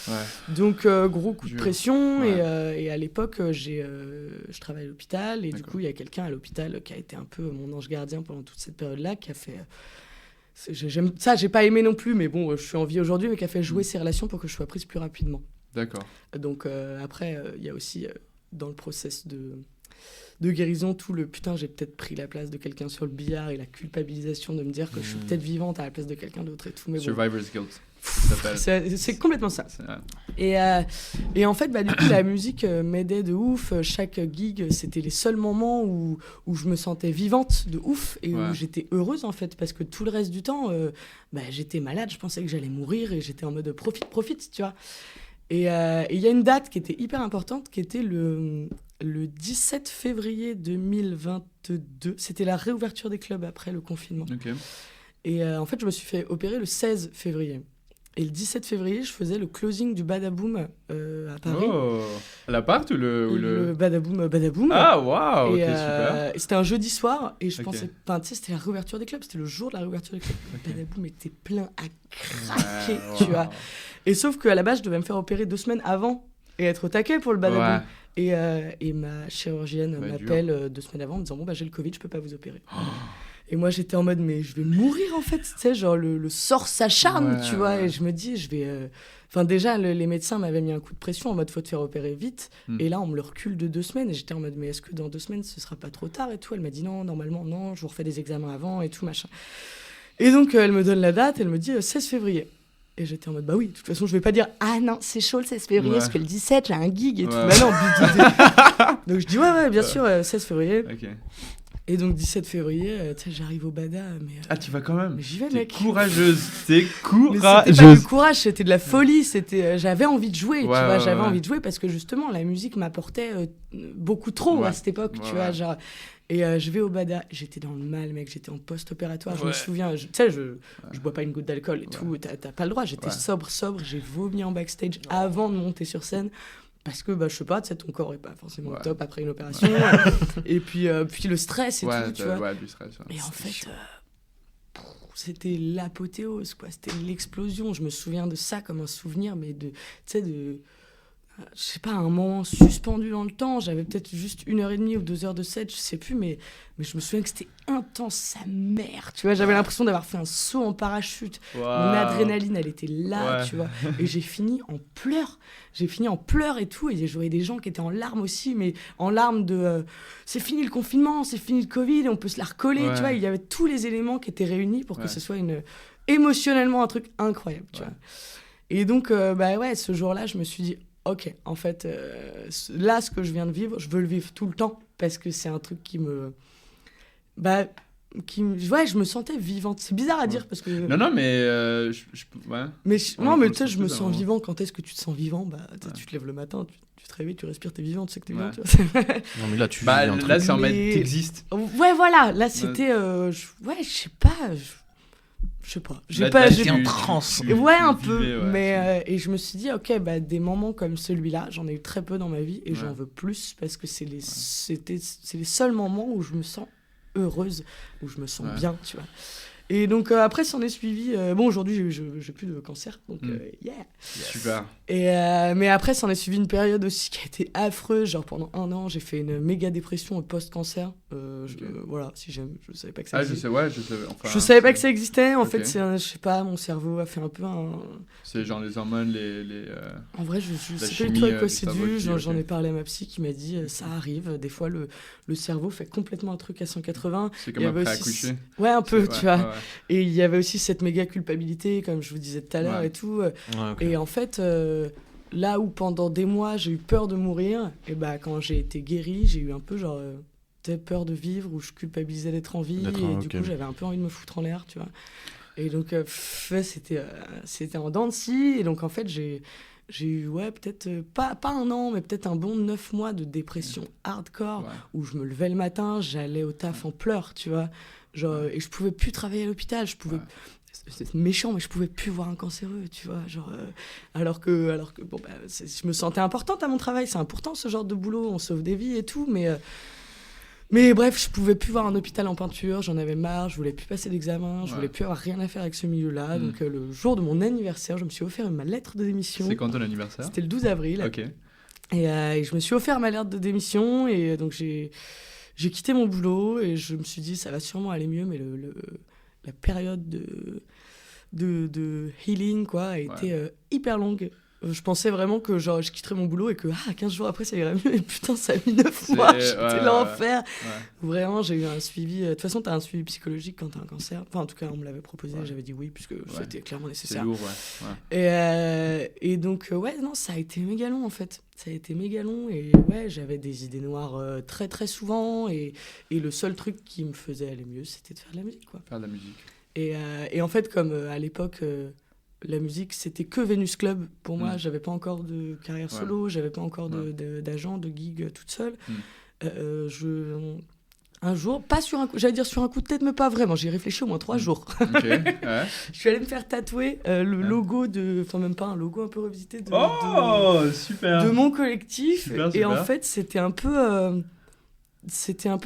Ouais. Donc gros coup de pression et à l'époque je travaille à l'hôpital et du coup il y a quelqu'un à l'hôpital qui a été un peu mon ange gardien pendant toute cette période-là, qui a fait j'ai pas aimé non plus, mais bon, je suis en vie aujourd'hui, mais qui a fait jouer ses relations pour que je sois prise plus rapidement. D'accord. Donc après il y a aussi dans le process de guérison tout le putain, j'ai peut-être pris la place de quelqu'un sur le billard et la culpabilisation de me dire que je suis peut-être vivante à la place de quelqu'un d'autre et tout, mais Survivor's guilt. C'est complètement ça. Et en fait, du coup, la musique m'aidait de ouf. Chaque gig, c'était les seuls moments où je me sentais vivante de ouf et où j'étais heureuse, en fait, parce que tout le reste du temps, j'étais malade, je pensais que j'allais mourir et j'étais en mode profite, tu vois. Et il y a une date qui était hyper importante, qui était le 17 février 2022. C'était la réouverture des clubs après le confinement. Okay. Et en fait, je me suis fait opérer le 16 février. Et le 17 février, je faisais le closing du Badaboom à Paris. Oh, à l'appart ou le... Badaboom. Ah, waouh, ok, super. C'était un jeudi soir, et je pensais... Enfin, tu sais, c'était la réouverture des clubs, c'était le jour de la réouverture des clubs. Le Badaboom était plein à craquer, tu vois. Et sauf qu'à la base, je devais me faire opérer 2 semaines avant, et être au taquet pour le Badaboom. Et ma chirurgienne m'appelle 2 semaines avant en me disant, bon, j'ai le Covid, je peux pas vous opérer. Et moi, j'étais en mode, mais je vais mourir, en fait. Tu sais, genre, le sort s'acharne, tu vois. Et je me dis, je vais... Enfin, déjà, les médecins m'avaient mis un coup de pression en mode, faut te faire opérer vite. Et là, on me le recule de 2 semaines. Et j'étais en mode, mais est-ce que dans 2 semaines, ce sera pas trop tard et tout? Elle m'a dit, non, normalement, non, je vous refais des examens avant et tout, machin. Et donc, elle me donne la date, elle me dit 16 février. Et j'étais en mode, oui, de toute façon, je vais pas dire, ah non, c'est chaud le 16 février, parce que le 17, j'ai un gig et tout. Bah non, donc je dis, ouais, bien sûr, 16 février. Ok. Et donc 17 février, j'arrive au Bada, mais... Ah, tu vas quand même? Mais j'y vais, mec. Courageuse, t'es courageuse. Mais c'était pas du courage, c'était de la folie, j'avais envie de jouer, tu vois, j'avais envie de jouer parce que justement, la musique m'apportait beaucoup trop à cette époque, tu vois, genre... Et je vais au Bada, j'étais dans le mal, mec, j'étais en post-opératoire, je me souviens, tu sais, je bois pas une goutte d'alcool et tout, t'as pas le droit, j'étais sobre, j'ai vomi en backstage avant de monter sur scène. Parce que, je sais pas, tu sais, ton corps est pas forcément au top après une opération. Et puis le stress et tout, tu vois. Ouais, du stress. Et en fait, c'était l'apothéose, quoi. C'était l'explosion. Je me souviens de ça comme un souvenir, mais tu sais, je sais pas, un moment suspendu dans le temps. J'avais peut-être juste 1h30 ou 2 heures de set, je sais plus, mais je me souviens que c'était intense, sa mère, tu vois. J'avais l'impression d'avoir fait un saut en parachute. Mon adrénaline, elle était là, tu vois. Et j'ai fini en pleurs. Et tout. Et j'aurais des gens qui étaient en larmes aussi, mais en larmes de c'est fini le confinement, c'est fini le Covid, on peut se la recoller, tu vois. Il y avait tous les éléments qui étaient réunis pour que ce soit émotionnellement un truc incroyable, tu vois. Et donc, ce jour-là, je me suis dit, ok, en fait, là, ce que je viens de vivre, je veux le vivre tout le temps parce que c'est un truc qui me... je me sentais vivante. C'est bizarre à dire parce que... Non, mais... Mais tu sais, je me sens vivant. Quand est-ce que tu te sens vivant? Tu te lèves le matin, tu te réveilles, tu respires, t'es vivant, tu sais que t'es vivant. Tu vois. Non, mais là, tu... là, c'est en mode, t'existes. Ouais, voilà. Là, c'était... je sais pas... je sais pas. J'ai en transe. Ouais, un peu. Mais et je me suis dit, ok, bah des moments comme celui-là, j'en ai eu très peu dans ma vie et j'en veux plus parce que c'est les seuls moments où je me sens heureuse, où je me sens bien, tu vois. Et donc après s'en est suivi aujourd'hui j'ai plus de cancer donc yeah. Super. Et mais après s'en est suivi une période aussi qui a été affreuse, genre pendant 1 an j'ai fait une méga dépression post-cancer. Voilà, si j'aime, je savais pas que ça existait. Je savais pas que ça existait en fait. Je sais pas, mon cerveau a fait un peu c'est genre les hormones, en vrai je sais pas du tout à quoi c'est dû. J'en ai parlé à ma psy qui m'a dit ça arrive des fois, le cerveau fait complètement un truc à 180. C'est comme après accoucher. Ouais, un peu, tu vois. Et il y avait aussi cette méga culpabilité, comme je vous disais tout à l'heure et tout. Et en fait, là où pendant des mois j'ai eu peur de mourir, et bah quand j'ai été guérie, j'ai eu un peu genre peur de vivre, où je culpabilisais d'être en vie, et du coup j'avais un peu envie de me foutre en l'air, tu vois. Et donc c'était en dents de scie, et donc en fait j'ai eu peut-être pas 1 an, mais peut-être un bon 9 mois de dépression hardcore, où je me levais le matin, j'allais au taf en pleurs, tu vois. Genre, et je pouvais plus travailler à l'hôpital, c'est méchant, mais je pouvais plus voir un cancéreux, tu vois, genre alors que bon bah je me sentais importante à mon travail, c'est important ce genre de boulot, on sauve des vies et tout, mais bref, je pouvais plus voir un hôpital en peinture, j'en avais marre, je voulais plus passer d'examen, je voulais plus avoir rien à faire avec ce milieu-là. Donc le jour de mon anniversaire, je me suis offert ma lettre de démission. C'est quand ton anniversaire ? C'était le 12 avril. Ok. Et je me suis offert ma lettre de démission, et donc j'ai quitté mon boulot, et je me suis dit ça va sûrement aller mieux, mais la période de healing quoi a été hyper longue. Je pensais vraiment que genre je quitterais mon boulot et que 15 jours après ça irait mieux, et putain ça a mis 9 mois, c'était l'enfer. Vraiment, j'ai eu un suivi, de toute façon t'as un suivi psychologique quand t'as un cancer, enfin en tout cas on me l'avait proposé, j'avais dit oui puisque c'était clairement nécessaire. C'est lourd, Et donc non, ça a été méga long en fait, ça a été méga long, et j'avais des idées noires très très souvent, et le seul truc qui me faisait aller mieux c'était de faire de la musique quoi. Faire de la musique. Et en fait comme à l'époque la musique c'était que Vénus Club pour moi, j'avais pas encore de carrière solo, j'avais pas encore d'agent, de gig toute seule. Un jour, pas sur un coup, j'allais dire sur un coup de tête, mais pas vraiment, j'y ai réfléchi au moins 3 jours. Je suis allée me faire tatouer le logo enfin même pas un logo un peu revisité super. De mon collectif, super. Et en fait c'était un peu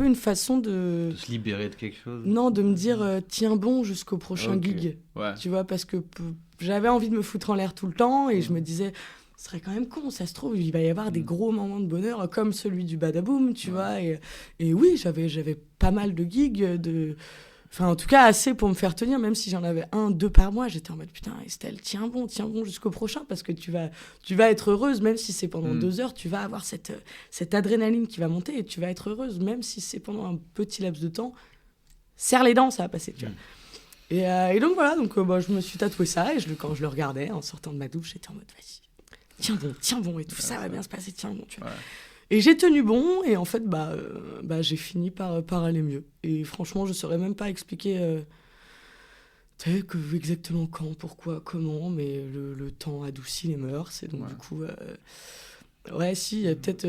une façon de se libérer de quelque chose. Non, de me dire tiens bon jusqu'au prochain gig. Tu vois, parce que j'avais envie de me foutre en l'air tout le temps, et je me disais ce serait quand même con, ça se trouve il va y avoir des gros moments de bonheur comme celui du Badaboom, tu vois, et oui, j'avais pas mal de gigs, enfin en tout cas assez pour me faire tenir, même si j'en avais 1, 2 par mois. J'étais en mode putain Estelle, tiens bon jusqu'au prochain, parce que tu vas être heureuse, même si c'est pendant 2 heures, tu vas avoir cette adrénaline qui va monter, et tu vas être heureuse même si c'est pendant un petit laps de temps. Serre les dents, ça va passer, tu vois. Et donc voilà, je me suis tatoué ça, et quand je le regardais en sortant de ma douche, j'étais en mode vas-y, tiens bon, et tout ça va bien se passer, tiens bon, tu vois. Et j'ai tenu bon, et en fait j'ai fini par aller mieux. Et franchement je saurais même pas expliquer exactement quand, pourquoi, comment, mais le temps adoucit les mœurs, et donc du coup si, peut-être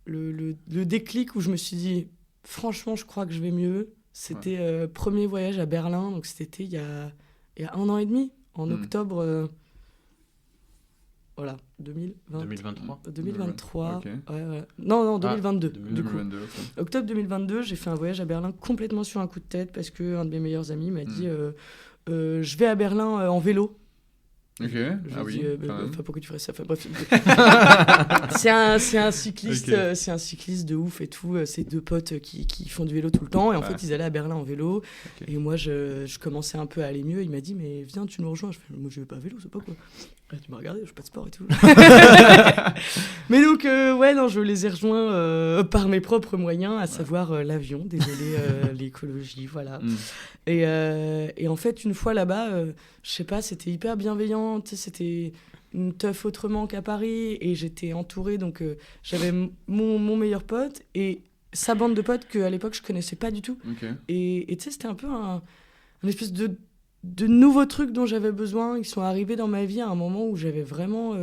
le déclic où je me suis dit franchement je crois que je vais mieux. C'était premier voyage à Berlin, donc c'était il y a 1 an et demi, en octobre 2023. Okay. Non, 2022. 2022, okay. Octobre 2022, j'ai fait un voyage à Berlin complètement sur un coup de tête, parce qu'un de mes meilleurs amis m'a dit je vais à Berlin en vélo. Ok, pourquoi tu ferais ça, bref. c'est un cycliste, c'est un cycliste de ouf et tout. C'est 2 potes qui font du vélo tout le temps, et en fait ils allaient à Berlin en vélo. Et moi je commençais un peu à aller mieux. Il m'a dit mais viens, tu nous rejoins. Je fais moi je vais pas à vélo, c'est pas quoi. Là, tu m'as regardé, je fais pas de sport et tout. Mais donc je les ai rejoints par mes propres moyens, à savoir l'avion, désolé, l'écologie, voilà. Et en fait une fois là-bas, je sais pas, c'était hyper bienveillant, tu sais, c'était une teuf autrement qu'à Paris, et j'étais entourée, donc j'avais mon meilleur pote et sa bande de potes qu'à l'époque je connaissais pas du tout. Et tu sais, c'était un peu un espèce de nouveaux trucs dont j'avais besoin. Ils sont arrivés dans ma vie à un moment où j'avais vraiment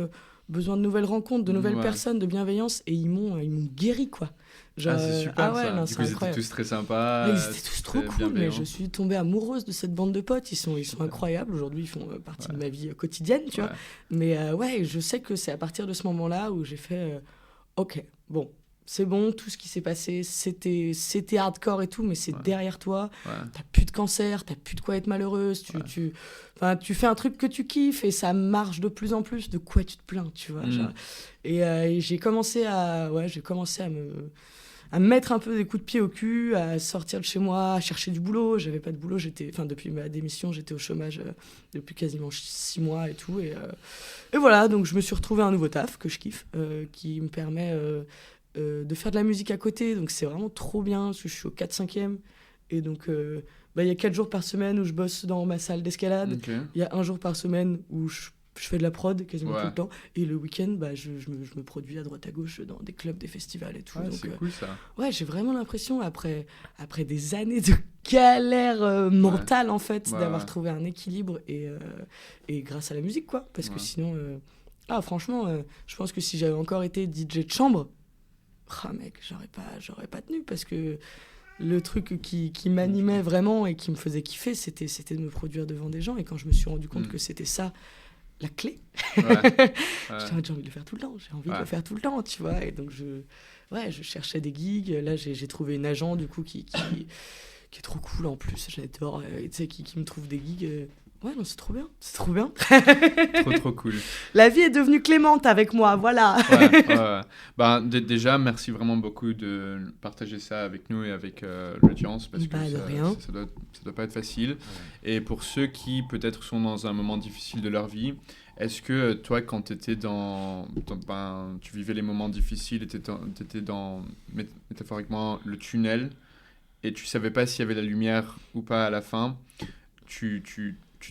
besoin de nouvelles rencontres, de nouvelles personnes, de bienveillance, et ils m'ont guéri quoi. Genre, c'est super ouais, ça. Non, du coup, ils étaient tous très sympas. Ils étaient tous trop cool, mais je suis tombée amoureuse de cette bande de potes. Ils sont incroyables. Aujourd'hui, ils font partie de ma vie quotidienne, tu vois. Mais ouais, je sais que c'est à partir de ce moment-là où j'ai fait ok, bon, c'est bon, tout ce qui s'est passé, c'était hardcore et tout, mais c'est derrière toi. T'as plus de cancer, t'as plus de quoi être malheureuse. Tu fais un truc que tu kiffes et ça marche de plus en plus. De quoi tu te plains, tu vois. Genre. Et j'ai commencé à me mettre un peu des coups de pied au cul, à sortir de chez moi, à chercher du boulot. J'avais pas de boulot, depuis ma démission, j'étais au chômage depuis quasiment 6 mois et tout. Et voilà, donc je me suis retrouvée un nouveau taf que je kiffe, qui me permet de faire de la musique à côté. Donc c'est vraiment trop bien, parce que je suis au 4-5e. Et donc, y a 4 jours par semaine où je bosse dans ma salle d'escalade. Il y a 1 jour par semaine où je fais de la prod quasiment tout le temps, et le week-end je me produis à droite à gauche dans des clubs, des festivals et tout. Donc, c'est cool ça. Ouais, j'ai vraiment l'impression après des années de galère mentale en fait, d'avoir trouvé un équilibre et grâce à la musique quoi, parce que sinon franchement je pense que si j'avais encore été DJ de chambre, mec, j'aurais pas tenu, parce que le truc qui m'animait vraiment et qui me faisait kiffer, c'était de me produire devant des gens. Et quand je me suis rendu compte que c'était ça la clé, j'ai envie de le faire tout le temps, tu vois. Et donc je cherchais des gigs. Là j'ai trouvé une agent du coup qui est trop cool en plus, j'adore, tu sais, qui me trouve des gigs. Ouais, non, c'est trop bien. Trop cool. La vie est devenue clémente avec moi, voilà. Déjà, merci vraiment beaucoup de partager ça avec nous et avec l'audience, parce que ça doit pas être facile. Et pour ceux qui peut-être sont dans un moment difficile de leur vie, est-ce que toi, quand tu étais tu vivais les moments difficiles, tu étais dans métaphoriquement le tunnel et tu savais pas s'il y avait la lumière ou pas à la fin, tu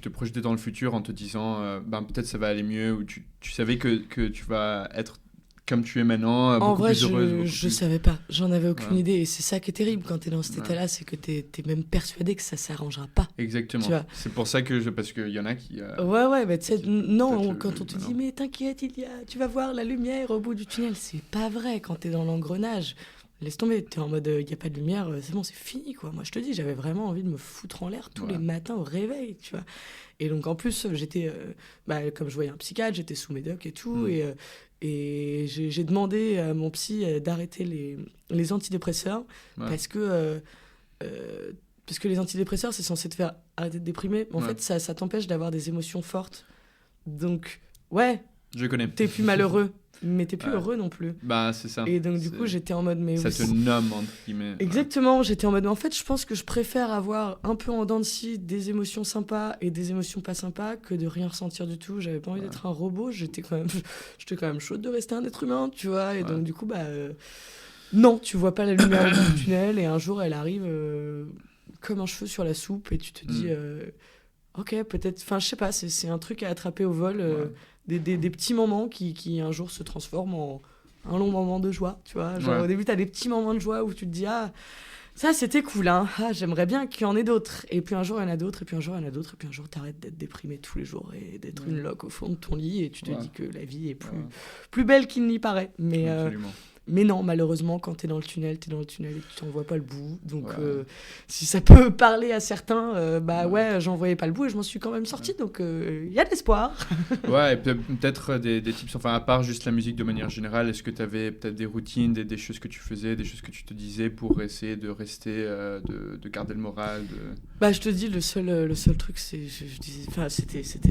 te projetais dans le futur en te disant peut-être ça va aller mieux, ou tu savais que tu vas être comme tu es maintenant, beaucoup plus heureuse. En vrai, je savais pas, j'en avais aucune idée, et c'est ça qui est terrible quand t'es dans cet état-là, c'est que t'es même persuadé que ça s'arrangera pas. Exactement, c'est pour ça que parce qu'il y en a qui... mais tu sais, quand on te dit mais t'inquiète, tu vas voir la lumière au bout du tunnel, c'est pas vrai. Quand t'es dans l'engrenage, laisse tomber, t'es en mode y a pas de lumière, c'est bon, c'est fini quoi. Moi je te dis, j'avais vraiment envie de me foutre en l'air tous les matins au réveil, tu vois. Et donc en plus j'étais comme je voyais un psychiatre, j'étais sous médoc et tout, et j'ai demandé à mon psy d'arrêter les antidépresseurs, parce que les antidépresseurs c'est censé te faire arrêter de déprimer, mais en fait ça t'empêche d'avoir des émotions fortes. Donc je connais. T'es plus malheureux, mais t'es plus heureux non plus. C'est ça. Et donc du coup j'étais en mode ça te nomme entre guillemets. Exactement, j'étais en mode en fait je pense que je préfère avoir un peu en dents de scie des émotions sympas et des émotions pas sympas que de rien ressentir du tout. J'avais pas envie d'être un robot, j'étais quand même chaude de rester un être humain, tu vois. Et donc du coup non, tu vois pas la lumière au bout du tunnel, et un jour elle arrive comme un cheveu sur la soupe, et tu te dis ok, peut-être, je sais pas, c'est un truc à attraper au vol, des petits moments qui un jour se transforment en un long moment de joie, tu vois. Genre au début t'as des petits moments de joie où tu te dis ça c'était cool, hein, j'aimerais bien qu'il y en ait d'autres, et puis un jour il y en a d'autres, et puis un jour il y en a d'autres, et puis un jour t'arrêtes d'être déprimé tous les jours et d'être une loque au fond de ton lit, et tu te dis que la vie est plus belle qu'il n'y paraît, mais non, malheureusement, quand t'es dans le tunnel et que tu t'en vois pas le bout. Donc, si ça peut parler à certains, j'en voyais pas le bout et je m'en suis quand même sortie. Donc, il y a de l'espoir. Et peut-être des tips, à part juste la musique de manière générale, est-ce que t'avais peut-être des routines, des choses que tu faisais, des choses que tu te disais pour essayer de rester, de garder le moral Je te dis, le seul truc, c'était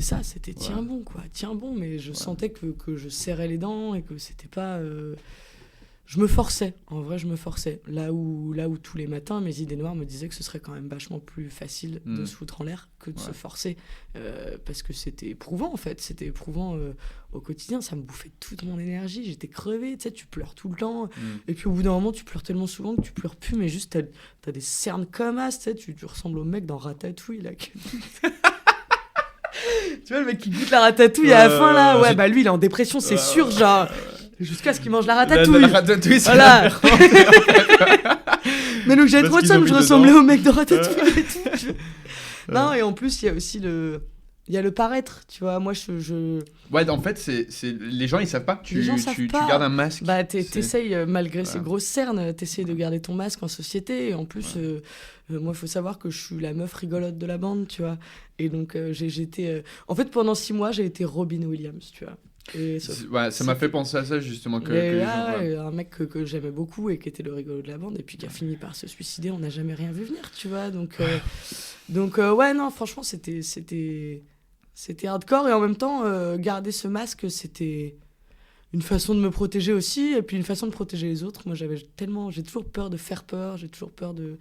ça, c'était tiens bon, quoi. Tiens bon, mais je sentais que je serrais les dents et que c'était pas... Je me forçais, en vrai je me forçais. Là où tous les matins mes idées noires me disaient que ce serait quand même vachement plus facile de se foutre en l'air que de se forcer. Parce que c'était éprouvant en fait, au quotidien, ça me bouffait toute mon énergie, j'étais crevée, tu sais, tu pleures tout le temps. Et puis au bout d'un moment tu pleures tellement souvent que tu pleures plus, mais juste t'as des cernes comme as, tu sais, tu ressembles au mec dans Ratatouille là. Tu vois le mec qui goûte la ratatouille à la fin là, lui il est en dépression, c'est sûr, genre... Jusqu'à ce qu'il mange la ratatouille. La ratatouille, c'est voilà. Mais donc j'avais trop de somme, je ressemblais au mec de ratatouille. Non, et en plus, il y a aussi il y a le paraître, tu vois. Moi, Ouais, en fait, les gens, ils savent pas. Tu gardes un masque. Bah, t'essayes, malgré ces grosses cernes, t'essayes de garder ton masque en société. Et en plus, moi, il faut savoir que je suis la meuf rigolote de la bande, tu vois. Et donc, j'étais... En fait, pendant 6 mois, j'ai été Robin Williams, tu vois. Ça m'a fait penser à ça, justement. Un mec que j'aimais beaucoup et qui était le rigolo de la bande, et puis qui a fini par se suicider, on n'a jamais rien vu venir, tu vois. Donc, ouais, non, franchement, c'était hardcore. Et en même temps, garder ce masque, c'était une façon de me protéger aussi, et puis une façon de protéger les autres. Moi, j'ai toujours peur de faire peur, j'ai toujours peur de...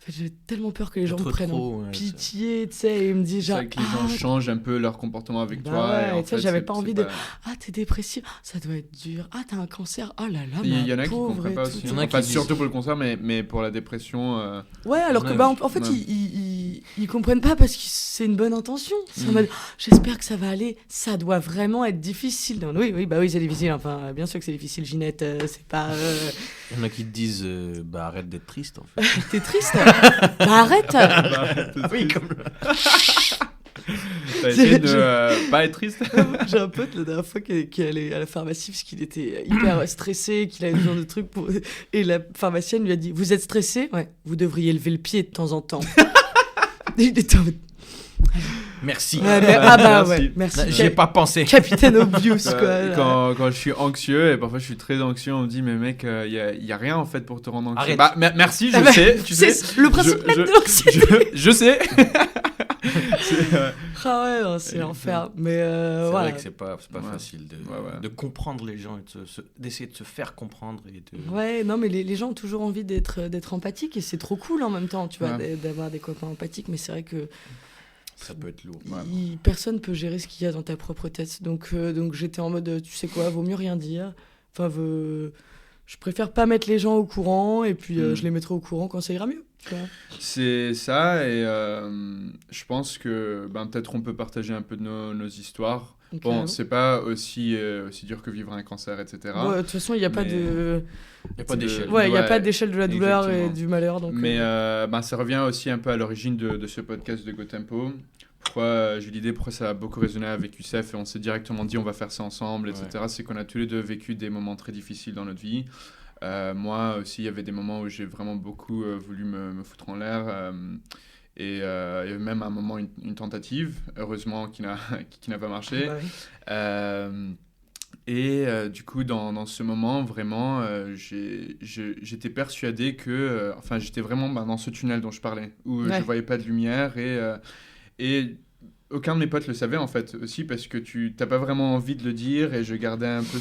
En fait, j'ai tellement peur que les gens me prennent pitié, tu sais, et me disent genre... C'est vrai que les gens changent un peu leur comportement avec toi. Ouais, et tu sais, j'avais pas envie de... Ah, t'es dépressif, ça doit être dur. Ah, t'as un cancer, oh là là, il y en a qui pauvre comprennent pas aussi. Enfin, surtout pour le cancer, mais pour la dépression... Ouais, alors que, en fait, ils comprennent pas parce que c'est une bonne intention. C'est en mode, j'espère que ça va aller, ça doit vraiment être difficile. Non, oui, c'est difficile. Enfin, bien sûr que c'est difficile, Ginette, c'est pas... Il y en a qui te disent, arrête d'être triste, en fait. T'es triste? Arrête. Oui, comme... T'as essayé de pas être triste? J'ai un pote la dernière fois qui est allé à la pharmacie parce qu'il était hyper stressé, qu'il avait besoin de trucs pour... Et la pharmacienne lui a dit, vous êtes stressé? Ouais, vous devriez lever le pied de temps en temps. Et il était en mode... Merci. Merci. J'y ai pas pensé. Capitaine Obvious, quoi. Quand je suis anxieux, et parfois je suis très anxieux, on me dit, mais mec, y a rien en fait pour te rendre anxieux. Arrête. Merci, je sais. Tu sais. Le principe même de l'anxiété. Je sais. Ah ouais, non, c'est l'enfer. Mais c'est voilà. vrai que c'est pas facile de comprendre les gens et d'essayer de se faire comprendre. Ouais, non, mais les gens ont toujours envie d'être empathiques et c'est trop cool en même temps, tu vois, d'avoir des copains empathiques. Mais c'est vrai que ça peut être lourd. Personne peut gérer ce qu'il y a dans ta propre tête. Donc j'étais en mode, tu sais quoi, vaut mieux rien dire. Enfin, je préfère pas mettre les gens au courant et puis je les mettrai au courant quand ça ira mieux. C'est ça, et je pense que peut-être on peut partager un peu de nos histoires. Okay. Bon, c'est pas aussi dur que vivre un cancer, etc. De toute façon, il n'y a pas de... Il n'y a pas d'échelle. Ouais, il n'y a pas d'échelle de la douleur et du malheur. Donc, mais ça revient aussi un peu à l'origine de ce podcast de GoTempo. Pourquoi j'ai eu l'idée, pourquoi ça a beaucoup résonné avec Youssef et on s'est directement dit on va faire ça ensemble, etc. Ouais. C'est qu'on a tous les deux vécu des moments très difficiles dans notre vie. Moi aussi, il y avait des moments où j'ai vraiment beaucoup voulu me foutre en l'air. Et il y avait même un moment, une tentative, heureusement, qui n'a pas marché. Bah oui. Et du coup, dans ce moment, vraiment, j'étais persuadé que... j'étais vraiment dans ce tunnel dont je parlais, où je ne voyais pas de lumière. Et aucun de mes potes le savait, en fait, aussi, parce que tu n'as pas vraiment envie de le dire. Et je gardais un peu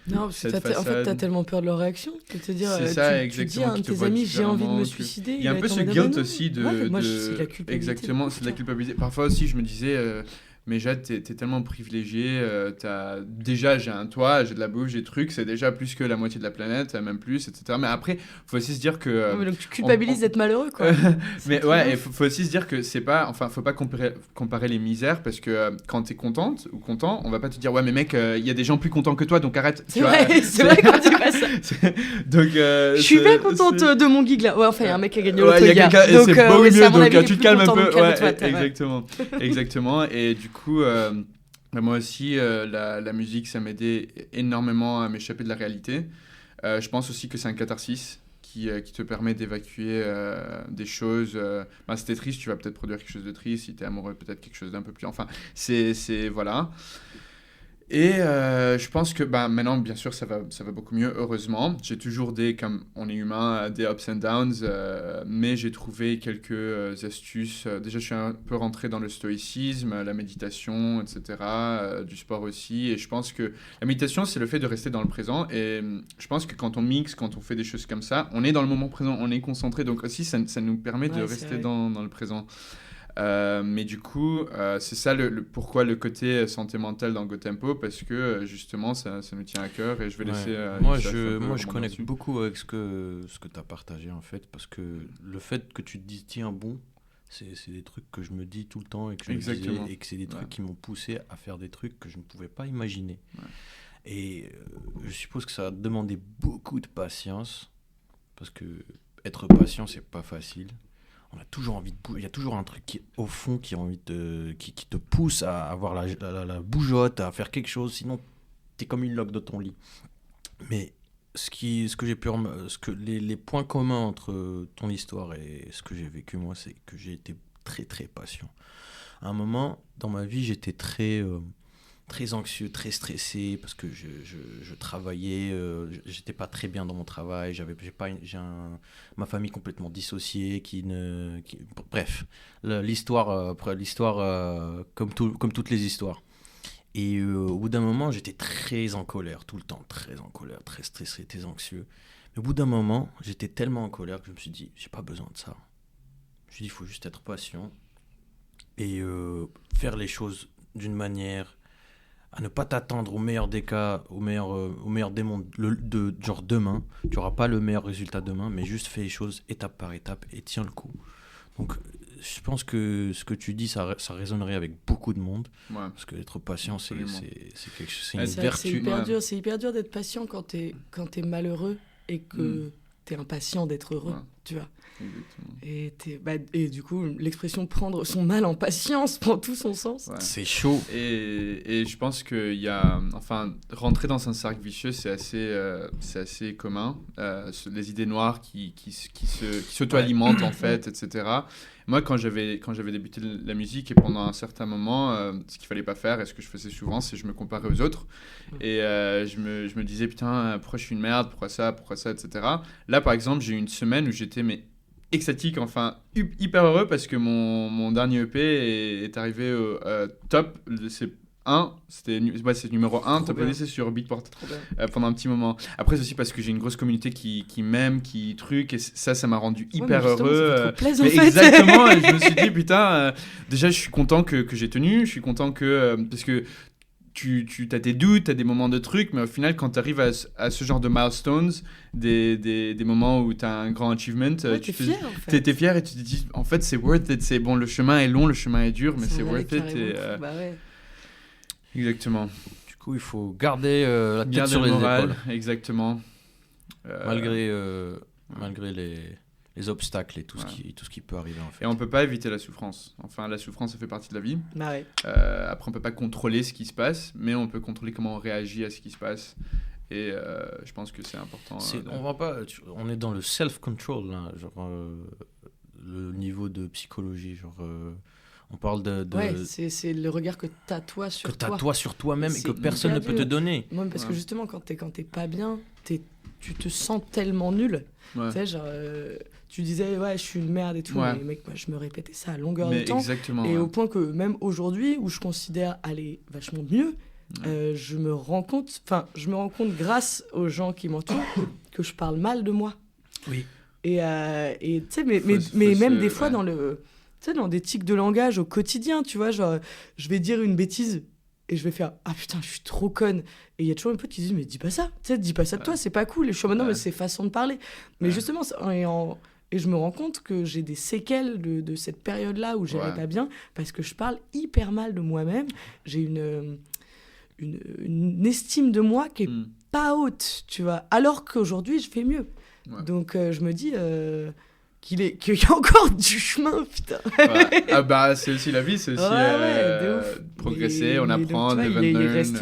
non, parce que en fait, tu as tellement peur de leur réaction. Que te dire, c'est ça, exactement. Tu dis à un de tes amis, j'ai envie de me suicider. Il y a un peu ce guilt aussi moi, c'est de la culpabilité. Exactement, c'est de la culpabilité. Parfois aussi, je me disais... Mais Jade, t'es tellement privilégié, déjà j'ai un toit, j'ai de la bouffe, j'ai des trucs, c'est déjà plus que la moitié de la planète, même plus, etc. Mais après, faut aussi se dire que... mais donc tu culpabilises d'être malheureux, quoi. Mais ouais, il faut aussi se dire que c'est pas... faut pas comparer les misères, parce que quand t'es contente ou content, on va pas te dire, ouais mais mec, il y a des gens plus contents que toi, donc arrête. C'est vrai quand tu fais ça. Donc, je suis bien contente de mon gig là. Ouais, enfin, il y a un mec qui a gagné l'autre gars. Donc c'est beaucoup mieux, donc tu te calmes un peu. Exactement. Exactement, et du coup, moi aussi, la musique, ça m'aidait énormément à m'échapper de la réalité. Je pense aussi que c'est un catharsis qui te permet d'évacuer des choses. Si t'es triste, tu vas peut-être produire quelque chose de triste. Si t'es amoureux, peut-être quelque chose d'un peu plus... Enfin, c'est voilà. Et je pense que maintenant, bien sûr, ça va beaucoup mieux, heureusement. J'ai toujours comme on est humain, des ups and downs, mais j'ai trouvé quelques astuces. Déjà, je suis un peu rentré dans le stoïcisme, la méditation, etc., du sport aussi. Et je pense que la méditation, c'est le fait de rester dans le présent. Et je pense que quand on mixe, quand on fait des choses comme ça, on est dans le moment présent, on est concentré. Donc aussi, ça nous permet de rester dans le présent. Mais du coup, c'est ça pourquoi le côté santé mentale dans GoTempo, parce que justement ça nous tient à cœur et je vais laisser... Moi je connecte beaucoup avec ce que tu as partagé en fait, parce que le fait que tu te dises tiens bon, c'est des trucs que je me dis tout le temps et que je me disais, et que c'est des trucs qui m'ont poussé à faire des trucs que je ne pouvais pas imaginer. Et je suppose que ça a demandé beaucoup de patience, parce que être patient c'est pas facile. on a toujours envie de bouger. Il y a toujours un truc au fond qui te pousse à avoir la bougeotte, à faire quelque chose. Sinon, t'es comme une loque dans ton lit. Mais les points communs entre ton histoire et ce que j'ai vécu moi, c'est que j'ai été très très patient. À un moment dans ma vie, j'étais très anxieux, très stressé parce que je travaillais, j'étais pas très bien dans mon travail, ma famille complètement dissociée bref, l'histoire comme toutes les histoires. Et au bout d'un moment, j'étais très en colère, tout le temps, très en colère, très stressé, très anxieux. Mais au bout d'un moment, j'étais tellement en colère que je me suis dit, j'ai pas besoin de ça. Je me suis dit, il faut juste être patient et faire les choses d'une manière à ne pas t'attendre au meilleur des cas, au meilleur des mondes, genre demain. Tu n'auras pas le meilleur résultat demain, mais juste fais les choses étape par étape et tiens le coup. Donc, je pense que ce que tu dis, ça résonnerait avec beaucoup de monde. Ouais. Parce que être patient, c'est une vertu. C'est hyper dur d'être patient quand t'es malheureux et que t'es impatient d'être heureux, tu vois. Exactement. Et du coup, l'expression prendre son mal en patience prend tout son sens. Ouais. C'est chaud. Et je pense qu'il y a... Enfin, rentrer dans un cercle vicieux, c'est assez commun. Les idées noires qui s'auto-alimentent, en fait, etc. Moi, quand j'avais débuté la musique et pendant un certain moment, ce qu'il fallait pas faire, et ce que je faisais souvent, c'est que je me comparais aux autres. Et je me disais, putain, pourquoi je suis une merde, pourquoi ça, etc. Là, par exemple, j'ai eu une semaine où j'étais extatique, enfin hyper heureux parce que mon dernier EP est arrivé au top. C'est numéro 1 top laissé sur Beatport pendant un petit moment. Après c'est aussi parce que j'ai une grosse communauté qui m'aime, et ça m'a rendu hyper heureux. Exactement. Et je me suis dit putain, déjà je suis content que j'ai tenu, je suis content que parce que tu as tes doutes, tu as des moments de trucs, mais au final, quand tu arrives à ce genre de milestones, des moments où tu as un grand achievement, t'es fier, en fait. T'es fier et tu te dis, en fait, c'est worth it. C'est bon, le chemin est long, le chemin est dur, mais c'est worth it. Exactement. Du coup, il faut garder la tête sur les épaules. Exactement. Malgré les obstacles et tout ce qui peut arriver en fait. Et on peut pas éviter la souffrance. Enfin, la souffrance, ça fait partie de la vie. Bah ouais. Après, on peut pas contrôler ce qui se passe, mais on peut contrôler comment on réagit à ce qui se passe. Et je pense que c'est important. On est dans le self-control, là, genre le niveau de psychologie, genre. On parle de... Ouais, c'est le regard que t'as toi sur toi. Que t'as toi sur toi-même et que personne ne peut te donner. Moi, parce que justement, quand t'es pas bien, tu te sens tellement nul. Ouais. Tu sais, genre... tu disais, ouais, je suis une merde et tout, mais mec, moi, je me répétais ça à longueur de temps. Et au point que même aujourd'hui, où je considère aller vachement mieux, je me rends compte grâce aux gens qui m'entourent que je parle mal de moi. Oui. Et tu sais, mais même des fois dans le... Tu sais, dans des tics de langage au quotidien, tu vois, genre, je vais dire une bêtise et je vais faire « Ah putain, je suis trop conne !» Et il y a toujours un pote qui dit « Mais dis pas ça, tu sais, dis pas ça de toi, c'est pas cool. » Et je suis en mode « Non, mais c'est façon de parler. » Mais justement, et je me rends compte que j'ai des séquelles de cette période-là où j'allais pas bien parce que je parle hyper mal de moi-même. J'ai une estime de moi qui est pas haute, tu vois, alors qu'aujourd'hui, je fais mieux. Ouais. Donc, je me dis... qu'il y a encore du chemin, putain. Ah bah, c'est aussi la vie, c'est aussi progresser, on apprend, il reste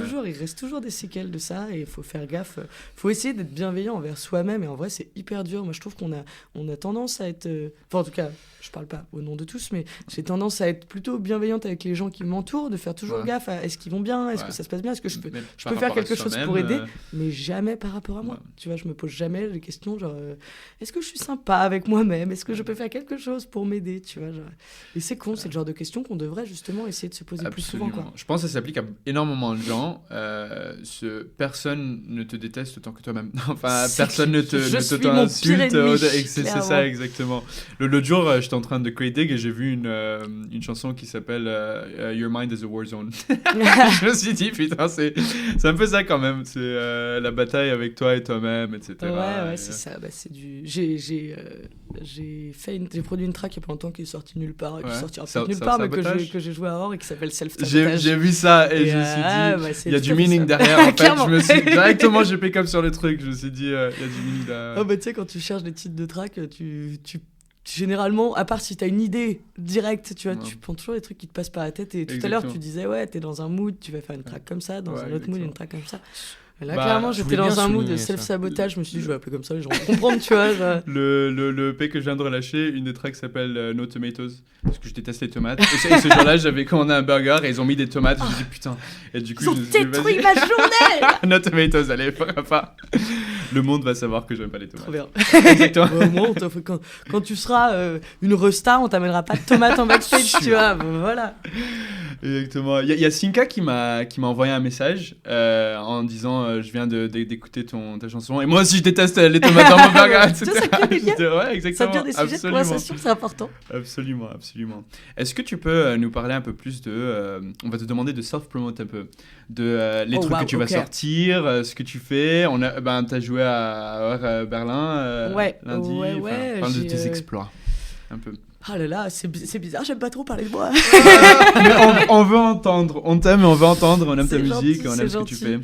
toujours des séquelles de ça et il faut faire gaffe. Il faut essayer d'être bienveillant envers soi-même et en vrai, c'est hyper dur. Moi, je trouve qu'on a tendance à être... Enfin, en tout cas, je parle pas au nom de tous, mais j'ai tendance à être plutôt bienveillante avec les gens qui m'entourent, de faire toujours gaffe à est-ce qu'ils vont bien, est-ce que ça se passe bien, est-ce que je peux faire quelque chose pour aider, mais jamais par rapport à moi. Tu vois, je me pose jamais les questions genre est-ce que je suis sympa avec moi-même, est-ce que je peux faire quelque chose pour m'aider, tu vois, genre. Et c'est con, c'est le genre de questions qu'on devrait justement essayer de se poser plus souvent, quoi. Je pense que ça s'applique à énormément de gens. Personne ne te déteste autant que toi-même. Enfin, personne ne t'insulte. C'est ça, exactement. L'autre jour, j'étais en train de creating et j'ai vu une chanson qui s'appelle Your Mind is a War Zone. Je me suis dit, putain, c'est un peu ça quand même. C'est la bataille avec toi et toi-même, etc. Ouais, c'est ça. Bah, c'est du... J'ai produit une track il y a pas longtemps qui est sortie nulle part, qui est sortie nulle part, mais que j'ai joué à Or et qui s'appelle Self-Sabotage. J'ai vu ça et je me suis dit, il y a du meaning derrière. En fait, je me suis directement, j'ai pick up sur le truc. Je me suis dit, il y a du meaning derrière. Oh, bah, tu sais, quand tu cherches des titres de track, tu généralement, à part si t'as une idée directe, tu vois, tu prends toujours des trucs qui te passent par la tête. Et tout à l'heure, tu disais, ouais, t'es dans un mood, tu vas faire une track comme ça, dans un autre mood, une track comme ça. Et là, clairement, j'étais dans un mood de self-sabotage. Je me suis dit, je vais appeler comme ça, les gens vont comprendre, tu vois. Le EP que je viens de relâcher, une des tracks s'appelle No Tomatoes, parce que je déteste les tomates. Et ce jour-là, j'avais commandé un burger et ils ont mis des tomates. Je me suis dit, putain. Et du coup, ils ont détruit ma journée. No Tomatoes, allez, pas. Le monde va savoir que j'aime pas les tomates. Trop bien. Exactement. Moi, quand tu seras une resta, on t'amènera pas de tomates en backstage, tu vois. Voilà. Exactement. Il y a Sinka qui m'a envoyé un message en disant je viens d'écouter ta chanson et moi aussi je déteste les tomates dans mon burger, etc. Ouais, exactement. Ça devient des sujets de conversation, c'est important. Absolument. Est-ce que tu peux nous parler un peu plus on va te demander de self-promote un peu, de les trucs que tu vas sortir, ce que tu fais. T'as joué à Berlin lundi. Ouais. Parle de tes exploits un peu. Ah là là, c'est bizarre, j'aime pas trop parler de moi. Mais on veut entendre, on t'aime, on veut entendre, on aime ta musique, on aime ce que tu fais.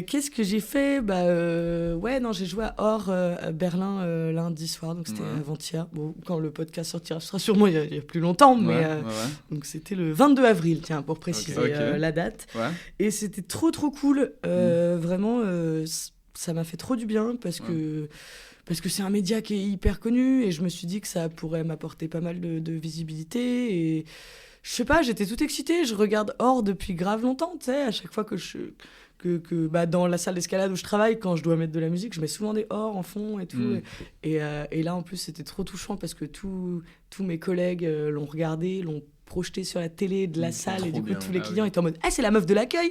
Qu'est-ce que j'ai fait ? J'ai joué à Or à Berlin lundi soir, donc c'était avant-hier. Bon, quand le podcast sortira, ce sera sûrement il y a plus longtemps, mais donc c'était le 22 avril, tiens, pour préciser la date. Ouais. Et c'était trop cool, vraiment, ça m'a fait trop du bien parce que c'est un média qui est hyper connu et je me suis dit que ça pourrait m'apporter pas mal de visibilité et je sais pas, j'étais toute excitée. Je regarde Or depuis grave longtemps, tu sais, à chaque fois que dans la salle d'escalade où je travaille, quand je dois mettre de la musique, je mets souvent des Or en fond et tout. Et là, en plus, c'était trop touchant parce que tous mes collègues l'ont regardé, l'ont projeté sur la télé de la salle et du coup, tous les clients étaient en mode « Ah, c'est la meuf de l'accueil !»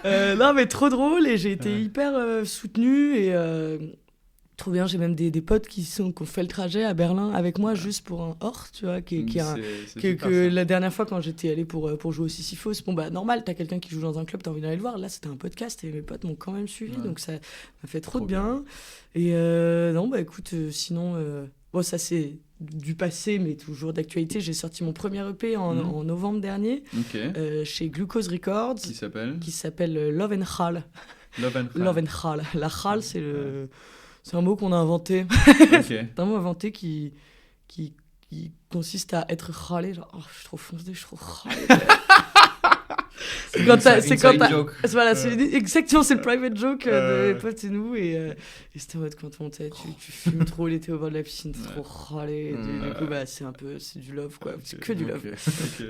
Non mais trop drôle et j'ai été hyper soutenue et trop bien. J'ai même des potes qui ont fait le trajet à Berlin avec moi juste pour un Or, tu vois, que la dernière fois quand j'étais allée pour jouer au Sisyphos, normal, t'as quelqu'un qui joue dans un club, t'as envie d'aller le voir. Là c'était un podcast et mes potes m'ont quand même suivi, donc ça m'a fait trop de bien. Et écoute, sinon ça c'est du passé mais toujours d'actualité. J'ai sorti mon premier EP en novembre dernier chez Glucose Records qui s'appelle Love and Hall. Love and Hall. La Hall, c'est un mot qu'on a inventé. C'est un mot inventé qui consiste à être râlé, genre je suis trop foncé, je suis trop râlé. Exactement, c'est le private joke de mes potes et nous et c'était en mode quand tu fumes trop l'été au bord de la piscine, t'es trop râlé, du coup c'est du love quoi, c'est que du love.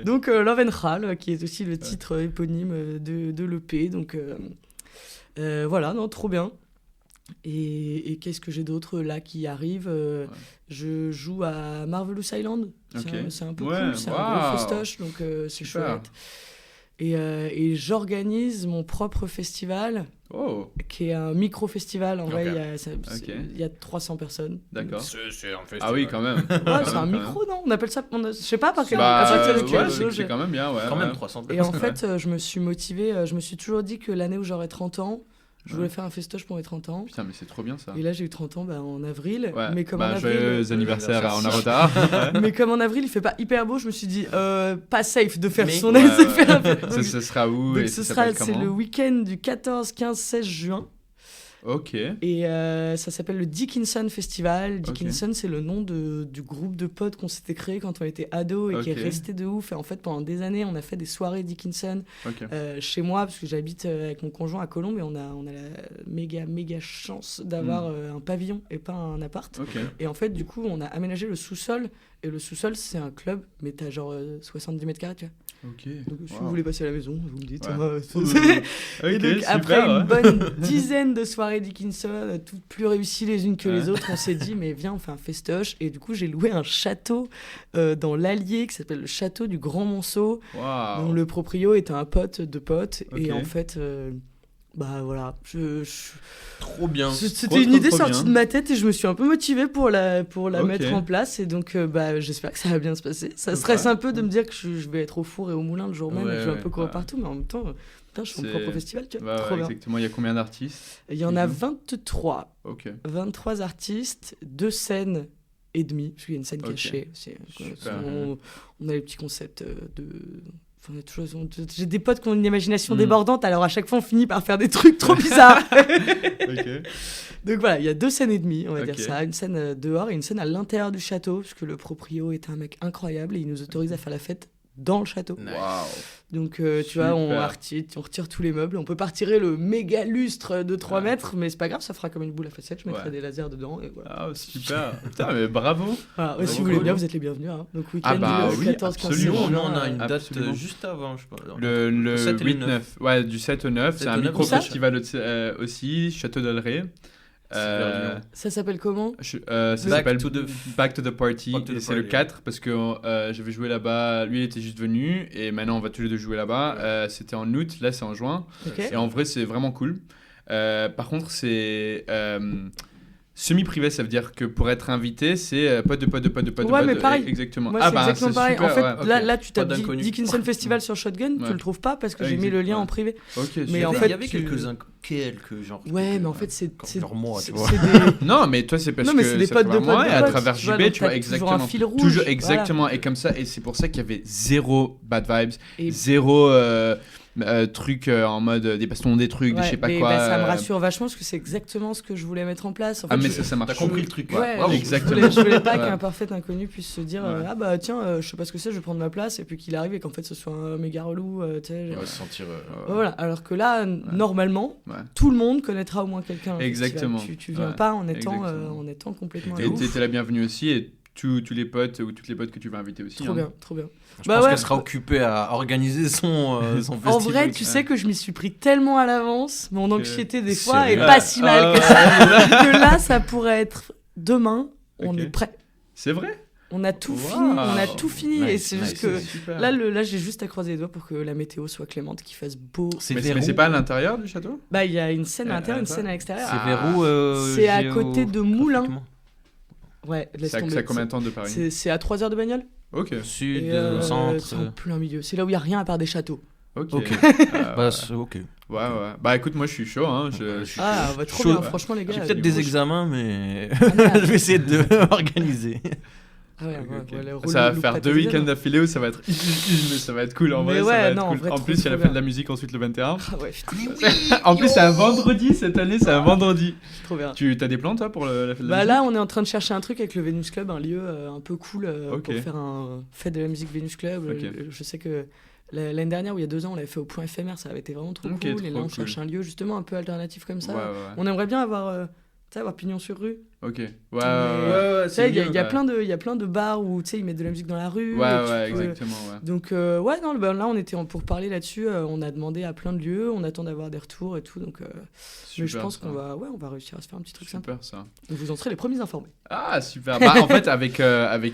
Donc Love and Hall qui est aussi le titre éponyme de l'EP, donc voilà, non, trop bien. Et qu'est-ce que j'ai d'autre là qui arrive je joue à Marvelous Island, c'est un peu cool, c'est un gros festoche, donc c'est chouette. Et j'organise mon propre festival, qui est un micro-festival. En vrai, il y a 300 personnes. D'accord. C'est un festival. Ah oui, quand même. C'est un micro, non ? On appelle ça... Je sais pas par quel... c'est quand même bien, quand même 300 personnes. Et en fait, je me suis motivée. Je me suis toujours dit que l'année où j'aurais 30 ans, je voulais faire un festoche pour mes 30 ans. Putain, mais c'est trop bien ça. Et là, j'ai eu 30 ans en avril. Ouais. Mais comme en avril, joyeux anniversaire en retard. Mais comme en avril, il fait pas hyper beau, je me suis dit, pas safe de faire son Ce sera où donc c'est le week-end du 14, 15, 16 juin. Ok. Et ça s'appelle le Dickinson Festival. Dickinson, c'est le nom du groupe de potes qu'on s'était créé quand on était ados et qui est resté de ouf. Et en fait, pendant des années, on a fait des soirées Dickinson chez moi, parce que j'habite avec mon conjoint à Colombes et on a la méga chance d'avoir un pavillon et pas un appart. Et en fait, du coup, on a aménagé le sous-sol. Et le sous-sol, c'est un club, mais t'as genre 70 mètres carrés, tu vois. Donc, si vous voulez passer à la maison, vous me dites. Et donc, après une bonne dizaine de soirées Dickinson, toutes plus réussies les unes que les autres, on s'est dit, mais viens, on fait un festoche. Et du coup, j'ai loué un château dans l'Allier qui s'appelle le château du Grand Monceau. Dont le proprio était un pote de pote. Et en fait... voilà, trop bien. C'était une idée sortie de ma tête et je me suis un peu motivée pour la mettre en place et donc j'espère que ça va bien se passer. Ça stresse un peu de me dire que je vais être au four et au moulin le jour même et que je vais un peu courir partout, mais en même temps, je fais mon propre festival, tu vois. Trop bien. Exactement, il y a combien d'artistes ? Il y en a 23. 23 artistes, 2 scènes et demie, parce qu'il y a une scène cachée. On a les petits concepts de J'ai des potes qui ont une imagination débordante, alors à chaque fois on finit par faire des trucs trop bizarres. Donc voilà, il y a 2 scènes et demie, on va dire ça. Une scène dehors et une scène à l'intérieur du château, parce que le proprio est un mec incroyable et il nous autorise à faire la fête dans le château. Wow. Donc tu vois, on retire tous les meubles. On peut pas retirer le méga lustre de 3 mètres, mais c'est pas grave, ça fera comme une boule à facettes. Je mettrai des lasers dedans et voilà. Ah, super. Putain, mais bravo. Voilà, si vous voulez bien, vous êtes les bienvenus. Hein. Donc week-end du 14 15. Nous, on a une date juste avant, je crois. Le 8-9. Ouais, du 7 au 9. C'est un micro-festival aussi, Château d'Alray. Ça s'appelle comment? Ça s'appelle Back to the Party. C'est le 4 parce que j'avais joué là-bas. Lui, il était juste venu et maintenant on va tous les deux jouer là-bas. C'était en août, là c'est en juin. Et en vrai, c'est vraiment cool. Par contre, c'est semi-privé, ça veut dire que pour être invité, c'est pote de pote. Ouais, mais pareil. Exactement. Moi, c'est exactement pareil. Super, en fait, là, tu tapes Dickinson Festival sur Shotgun, tu le trouves pas parce que j'ai mis le lien en privé. Mais en fait, il y avait quelques genre. Ouais, mais en fait, c'est genre moi, tu vois. Non, mais toi, c'est parce que c'est des potes de moi et à travers JB, tu vois exactement. Toujours un fil rouge. Toujours exactement. Et comme ça, et c'est pour ça qu'il y avait zéro bad vibes, zéro truc en mode des bastons, des trucs, des je sais pas quoi. Ça me rassure vachement parce que c'est exactement ce que je voulais mettre en place. En fait, mais ça marche. T'as compris le truc. Ouais, exactement. Je voulais pas qu'un parfait inconnu puisse se dire ah bah tiens, je sais pas ce que c'est, je vais prendre ma place, et puis qu'il arrive et qu'en fait ce soit un méga relou. Tu sais, il va se sentir. Voilà. Alors que là, normalement, tout le monde connaîtra au moins quelqu'un. Exactement. Tu viens pas en étant complètement. Et t'es la bienvenue aussi, et tous les potes ou toutes les potes que tu vas inviter aussi. Trop bien. Je pense qu'elle sera occupée à organiser son festival. En vrai, tu sais que je m'y suis pris tellement à l'avance, mon anxiété des fois est pas si mal que ça. Que là, ça pourrait être demain, on est prêt. C'est vrai? On a tout fini, et c'est juste que là j'ai juste à croiser les doigts pour que la météo soit clémente, qu'il fasse beau. Mais c'est pas à l'intérieur du château? Bah il y a une scène à l'intérieur, une scène à l'extérieur. C'est vers où? C'est à côté de Moulins. Ouais, c'est à combien de temps de Paris? C'est à 3 heures de bagnole. Ok. Sud, centre. C'est en plein milieu. C'est là où il n'y a rien à part des châteaux. Ok. Ok. Ouais. Bah écoute, moi je suis chaud. Hein. On va trop bien, franchement, les gars. J'ai peut-être des examens, mais je vais essayer de organiser. Ah ouais, ça va faire 2 week-ends d'affilée où ça va être mais ça va être cool en vrai. En plus, il y a la fête de la musique ensuite le 21. Ah ouais, en plus, c'est un vendredi cette année, c'est un vendredi. Trop bien. Tu as des plans toi pour la fête de la musique? Là, on est en train de chercher un truc avec le Venus Club, un lieu un peu cool pour faire un fête de la musique Venus Club. Je sais que l'année dernière ou il y a 2 ans, on l'avait fait au Point éphémère, ça avait été vraiment trop cool. Et là, on cherche un lieu justement un peu alternatif comme ça. On aimerait bien avoir pignon sur rue. Ok. Il y a plein de bars où ils mettent de la musique dans la rue. Exactement. Donc là on était pour parler là-dessus, on a demandé à plein de lieux, on attend d'avoir des retours et tout, donc mais je pense qu'on va réussir à se faire un petit truc sympa. Ça. Donc vous en serez les premiers informés. Ah super. En fait avec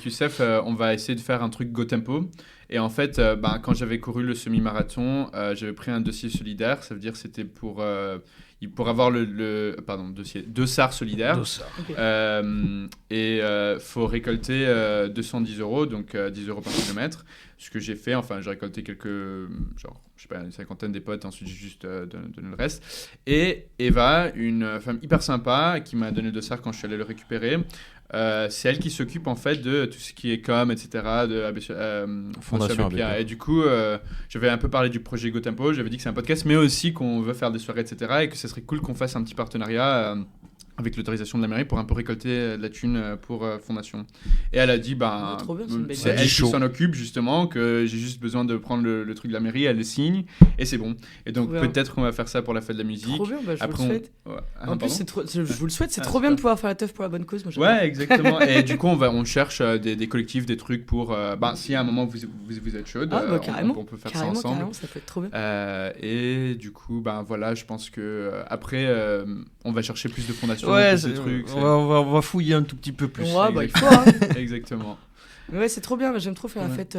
Youssef, on va essayer de faire un truc go tempo. Et en fait, quand j'avais couru le semi-marathon, j'avais pris un dossier solidaire. Ça veut dire que c'était pour avoir deux SAR solidaires. Et faut récolter 210 €, donc 10 € par kilomètre. Ce que j'ai fait, j'ai récolté une cinquantaine des potes, ensuite j'ai juste donné le reste. Et Eva, une femme hyper sympa, qui m'a donné 2 SAR quand je suis allé le récupérer. C'est elle qui s'occupe en fait de tout ce qui est com, etc. de Fondation ABPA. Et du coup, j'avais un peu parlé du projet Go Tempo. J'avais dit que c'est un podcast, mais aussi qu'on veut faire des soirées, etc. Et que ce serait cool qu'on fasse un petit partenariat avec l'autorisation de la mairie pour un peu récolter de la thune pour Fondation. Et elle a dit, c'est elle qui s'en occupe justement, que j'ai juste besoin de prendre le truc de la mairie, elle le signe et c'est bon. Et donc peut-être qu'on va faire ça pour la fête de la musique. Trop bien, je vous le souhaite. En plus, je vous le souhaite, c'est trop super. bien de pouvoir faire la teuf pour la bonne cause. Moi, exactement. Et du coup, on cherche des collectifs, des trucs pour... si à un moment vous êtes chaude, on peut faire ça ensemble. Carrément, ça peut être trop bien. Et du coup, je pense que après, on va chercher plus de fondations. Des trucs, on va fouiller un tout petit peu plus. Il faut. Exactement. Ouais, c'est trop bien, j'aime trop faire la fête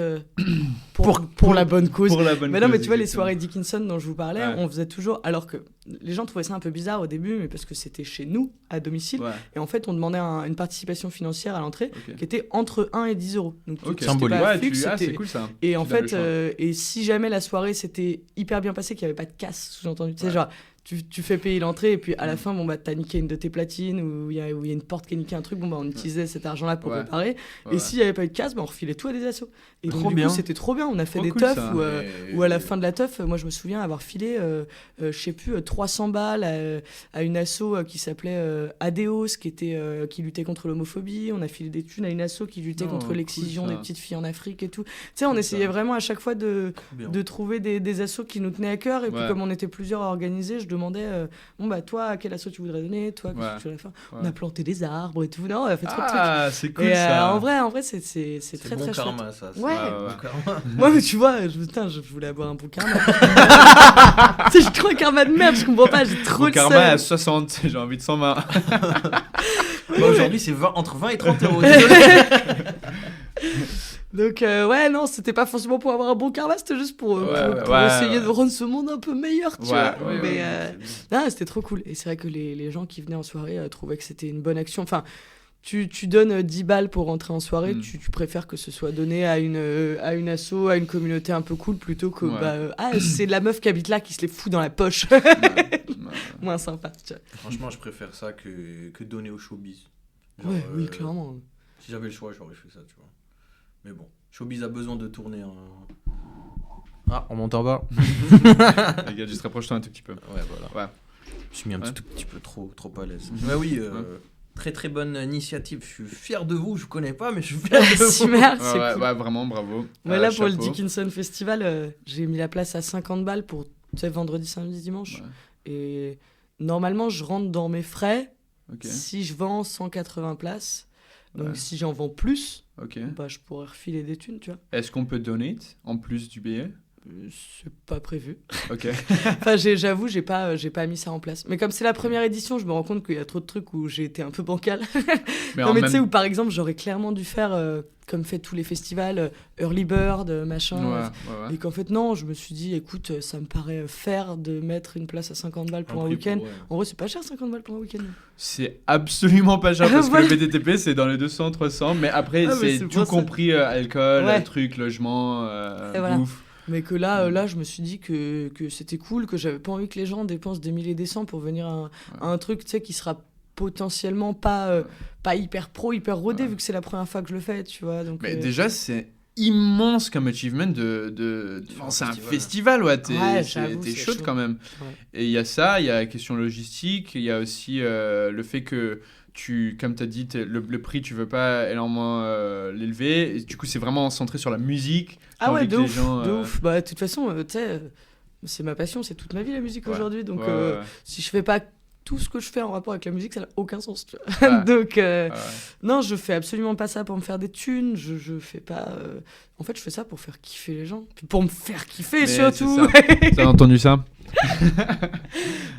pour la bonne cause. Mais non, mais tu vois, les soirées Dickinson dont je vous parlais, on faisait toujours, alors que les gens trouvaient ça un peu bizarre au début, mais parce que c'était chez nous, à domicile, et en fait, on demandait une participation financière à l'entrée qui était entre 1 et 10 €. Donc, symbolique. C'est cool ça. Et en fait, et si jamais la soirée s'était hyper bien passée, qu'il n'y avait pas de casse, sous-entendu, tu sais, genre... Tu fais payer l'entrée et puis à la fin t'as niqué une de tes platines ou il y a une porte qui a niqué un truc, on utilisait cet argent là pour réparer et s'il n'y avait avait pas eu de case, on refilait tout à des assos. Et donc, Trop du bien. coup, c'était trop bien. On a fait Trop des cool, teufs ça. où à la fin de la teuf, moi, je me souviens avoir filé, je sais plus, 300 balles à une asso qui s'appelait Adeos, qui luttait contre l'homophobie. On a filé des thunes à une asso qui luttait contre l'excision des petites filles en Afrique et tout. Tu sais, on essayait vraiment à chaque fois de trouver des assos qui nous tenaient à cœur. Et puis, comme on était plusieurs à organiser, je demandais toi, à quel asso tu voudrais donner, toi, qu'est-ce que tu voudrais faire. On a planté des arbres et tout. Non, on a fait trop de trucs. Ah, c'est cool et, ça. En vrai, c'est très bon très karma, chouette. ça. Ouais. Bon karma. Moi, mais tu vois, je voulais avoir un bon karma. Tu sais, j'ai trop un karma de merde, je comprends pas, j'ai trop Mon le karma est à seum. 60, j'ai envie de 120. Aujourd'hui, c'est entre 20 et 30 euros. Donc, non, c'était pas forcément pour avoir un bon karma, c'était juste pour essayer de rendre ce monde un peu meilleur, tu vois. Mais non, c'était trop cool. Et c'est vrai que les gens qui venaient en soirée trouvaient que c'était une bonne action. Enfin, tu donnes 10 balles pour rentrer en soirée, tu préfères que ce soit donné à une asso, à une communauté un peu cool, plutôt que c'est la meuf qui habite là qui se les fout dans la poche. Moins sympa, tu vois. Franchement, je préfère ça que donner au showbiz. Genre, oui, clairement. Si j'avais le choix, j'aurais fait ça, tu vois. Mais bon, showbiz a besoin de tourner. Ah, on monte en bas. Les gars, juste rapproche-toi un tout petit peu. Ouais, voilà. Ouais. Je suis mis un tout petit peu trop à l'aise. Mais oui, très très bonne initiative. Je suis fier de vous. Je vous connais pas, mais je suis fier de vous. Merci, c'est cool. Ouais, vraiment, bravo. Là, pour le Dickinson Festival, j'ai mis la place à 50 balles pour vendredi, samedi, dimanche. Ouais. Et normalement, je rentre dans mes frais si je vends 180 places. Donc si j'en vends plus, je pourrais refiler des thunes, tu vois. Est-ce qu'on peut donate en plus du billet ? C'est pas prévu. Ok. Enfin, j'avoue, j'ai pas mis ça en place. Mais comme c'est la première édition, je me rends compte qu'il y a trop de trucs où j'ai été un peu bancal. Mais tu sais, où par exemple, j'aurais clairement dû faire, comme fait tous les festivals, Early Bird, machin. Et qu'en fait, non, je me suis dit, écoute, ça me paraît fair de mettre une place à 50 balles pour un week-end. En vrai, c'est pas cher, 50 balles pour un week-end. C'est absolument pas cher parce que le BTTP, c'est dans les 200, 300. Mais après, c'est tout compris, alcool, truc, logement, bouffe. Mais que là, je me suis dit que c'était cool, que j'avais pas envie que les gens dépensent des milliers et des cents pour venir à un truc, tu sais, qui sera potentiellement pas hyper pro, hyper rodé, vu que c'est la première fois que je le fais, tu vois. Donc, mais déjà, c'est immense comme achievement c'est un festival, t'es chaude quand même. Et il y a ça, il y a la question logistique, il y a aussi le fait que comme tu as dit, le prix, tu veux pas énormément l'élever. Et du coup, c'est vraiment centré sur la musique. De ouf. Bah, de toute façon, tu sais, c'est ma passion, c'est toute ma vie la musique aujourd'hui. Donc, si je fais pas tout ce que je fais en rapport avec la musique, ça n'a aucun sens. Tu vois. Donc, non, je fais absolument pas ça pour me faire des thunes. Je fais pas. En fait, je fais ça pour faire kiffer les gens. Puis pour me faire kiffer, surtout. T'as entendu ça?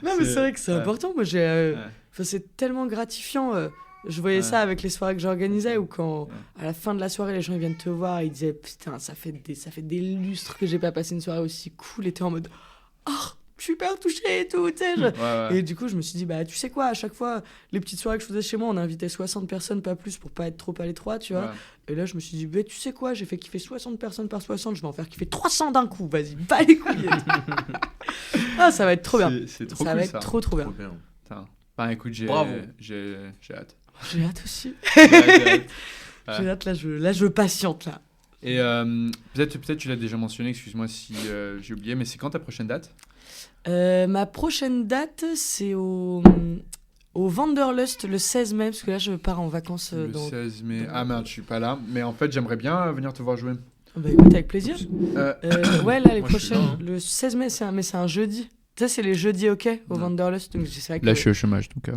Non, mais c'est vrai que c'est important. Moi, c'est tellement gratifiant. Je voyais ça avec les soirées que j'organisais, où quand à la fin de la soirée, les gens ils viennent te voir et ils disaient putain, ça fait des lustres que j'ai pas passé une soirée aussi cool, et t'es en mode super touché et tout, tu sais. Et du coup, je me suis dit, tu sais quoi, à chaque fois, les petites soirées que je faisais chez moi, on invitait 60 personnes, pas plus, pour pas être trop à l'étroit, tu vois. Et là, je me suis dit, tu sais quoi, j'ai fait kiffer 60 personnes par 60, je vais en faire kiffer 300 d'un coup, vas-y, bats les couilles. Ça va être trop bien. C'est trop ça cool, va être trop bien. Écoute, j'ai hâte. J'ai hâte aussi. J'ai hâte, là, je patiente, là. Et peut-être tu l'as déjà mentionné, excuse-moi si j'ai oublié, mais c'est quand ta prochaine date? Ma prochaine date, c'est au Wanderlust le 16 mai, parce que là, je pars en vacances. Le 16 mai. Ah merde, je suis pas là. Mais en fait, j'aimerais bien venir te voir jouer. Bah écoute, avec plaisir. Là, les prochaines. Le 16 mai, c'est un jeudi. Ça, c'est les jeudis, au Wanderlust. Donc, c'est vrai que... Là, je suis au chômage, donc...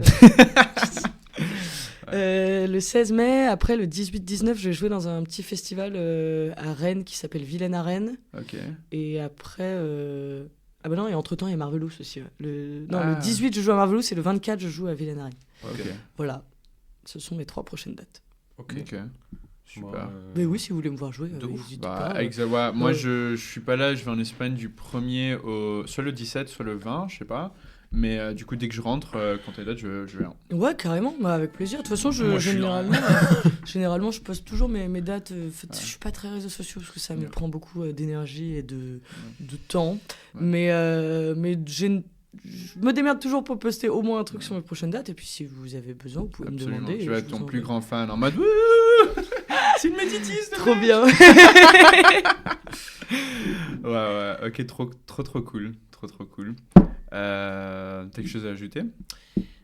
le 16 mai, après le 18-19, je vais jouer dans un petit festival à Rennes qui s'appelle Vilaine à Rennes. Et après... Ah bah non, et entre-temps, il y a Marvelous aussi. Le 18, je joue à Marvelous, et le 24, je joue à Vilaine à Rennes. Voilà. Ce sont mes 3 prochaines dates. Ok. Super. Mais oui, si vous voulez me voir jouer, n'hésitez pas. Moi, je suis pas là, je vais en Espagne du 1er soit le 17, soit le 20, je sais pas. Mais du coup, dès que je rentre, quand t'es là, je viens. Ouais, carrément, avec plaisir. De toute façon, généralement, je poste toujours mes dates. Je suis pas très réseaux sociaux parce que ça me prend beaucoup d'énergie et de temps. Mais je me démerde toujours pour poster au moins un truc sur mes prochaines dates. Et puis, si vous avez besoin, vous pouvez me demander. Je vais être ton plus grand fan en mode... C'est une méditiste. Trop bien. Ouais, ok, trop cool. Trop cool. T'as quelque chose à ajouter?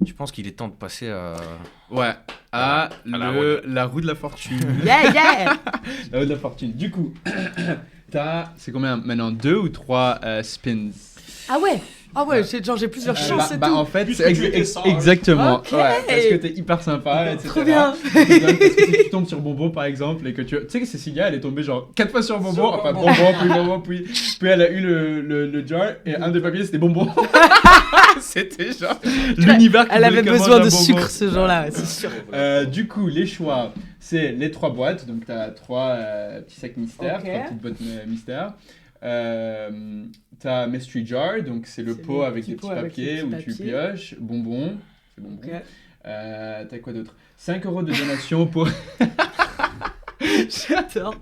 Je pense qu'il est temps de passer à... Ouais, la roue de la fortune. Yeah. La roue de la fortune. Du coup, c'est combien maintenant? 2 ou 3 spins? Ah ouais, j'ai plusieurs chances et tout. En fait, exactement. Okay. Ouais, parce que t'es hyper sympa, etc. Trop bien. Parce que si tu tombes sur Bombo, par exemple, et que tu sais que Cécilia, elle est tombée genre 4 fois sur Bombo, enfin Bombo, puis elle a eu le jar, et un des papiers, c'était Bombo. C'était genre l'univers qui elle avait besoin de Bombo. sucre ce jour-là, c'est sûr. Du coup, les choix, c'est les 3 boîtes, donc t'as 3 petits sacs mystères, 3 petites boîtes mystères. T'as Mystery Jar, donc c'est le pot avec des petits papiers où tu pioches. Bonbons, c'est bonbon. Okay. T'as quoi d'autre? 5 € de donation pour... J'adore.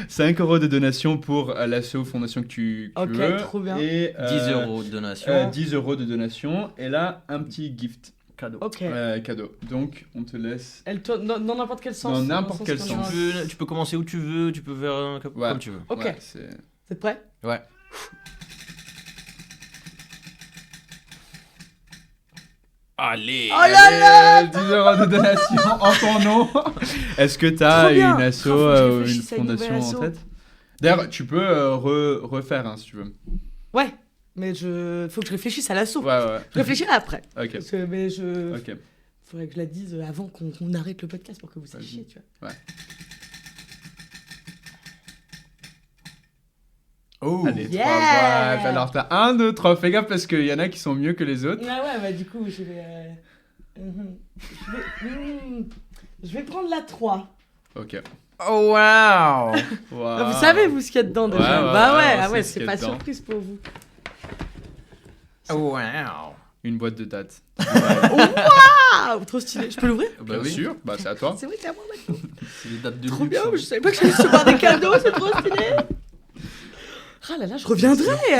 5 € de donation pour l'asso fondation que tu veux. Ok, trop bien. Et 10 € de donation. 10 € de donation. Et là, un petit gift. Cadeau. Ok. Cadeau. Donc, on te laisse... Dans n'importe quel sens. Dans n'importe quel sens. Tu peux commencer où tu veux, tu peux faire comme tu veux. Ok. Ouais, Vous êtes prêts? Ouais. Allez! Oh là là! 10 € de donation en ton nom. Est-ce que t'as une asso ou une fondation en tête? D'ailleurs, tu peux refaire si tu veux. Ouais, mais faut que je réfléchisse à l'asso. Ouais. Je réfléchirai après. Ok. Ok. Faudrait que je la dise avant qu'on arrête le podcast pour que vous sachiez, tu vois. Ouais. Oh, allez, 3 boîtes. Alors, t'as 1, 2, 3. Fais gaffe parce qu'il y en a qui sont mieux que les autres. Ah ouais, bah du coup, je vais prendre la 3. Ok. Oh, wow! Vous savez, vous, ce qu'il y a dedans déjà. Ouais, c'est pas surprise pour vous. Oh, wow! Une boîte de dates. Waouh! Trop stylé. Je peux l'ouvrir? Bien sûr, c'est à toi. C'est vrai, c'est à moi maintenant. C'est les dates de trop bien, je savais pas que j'allais recevoir des cadeaux, c'est trop stylé. Ah là là, je reviendrai.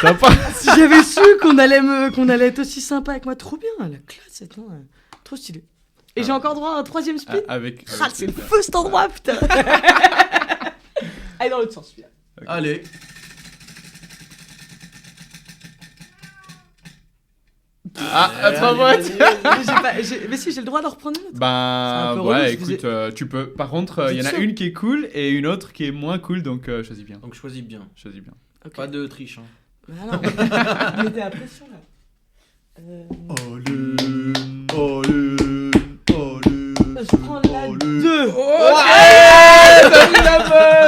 Attends. Si j'avais su qu'on allait être aussi sympa avec moi, trop bien, la classe, attends, trop stylé. Et j'ai encore droit à un 3e spin. C'est le feu cet endroit, putain. Allez dans l'autre sens, celui-là. Okay. Allez. À 3 boîtes. Mais si, j'ai le droit d'en reprendre une autre. Bah ouais, écoute, tu peux. Par contre, il y en a une qui est cool et une autre qui est moins cool, donc choisis bien. Donc choisis bien. Okay. Pas de triche. Hein. Bah non, mettez la pression là. Je prends la 2.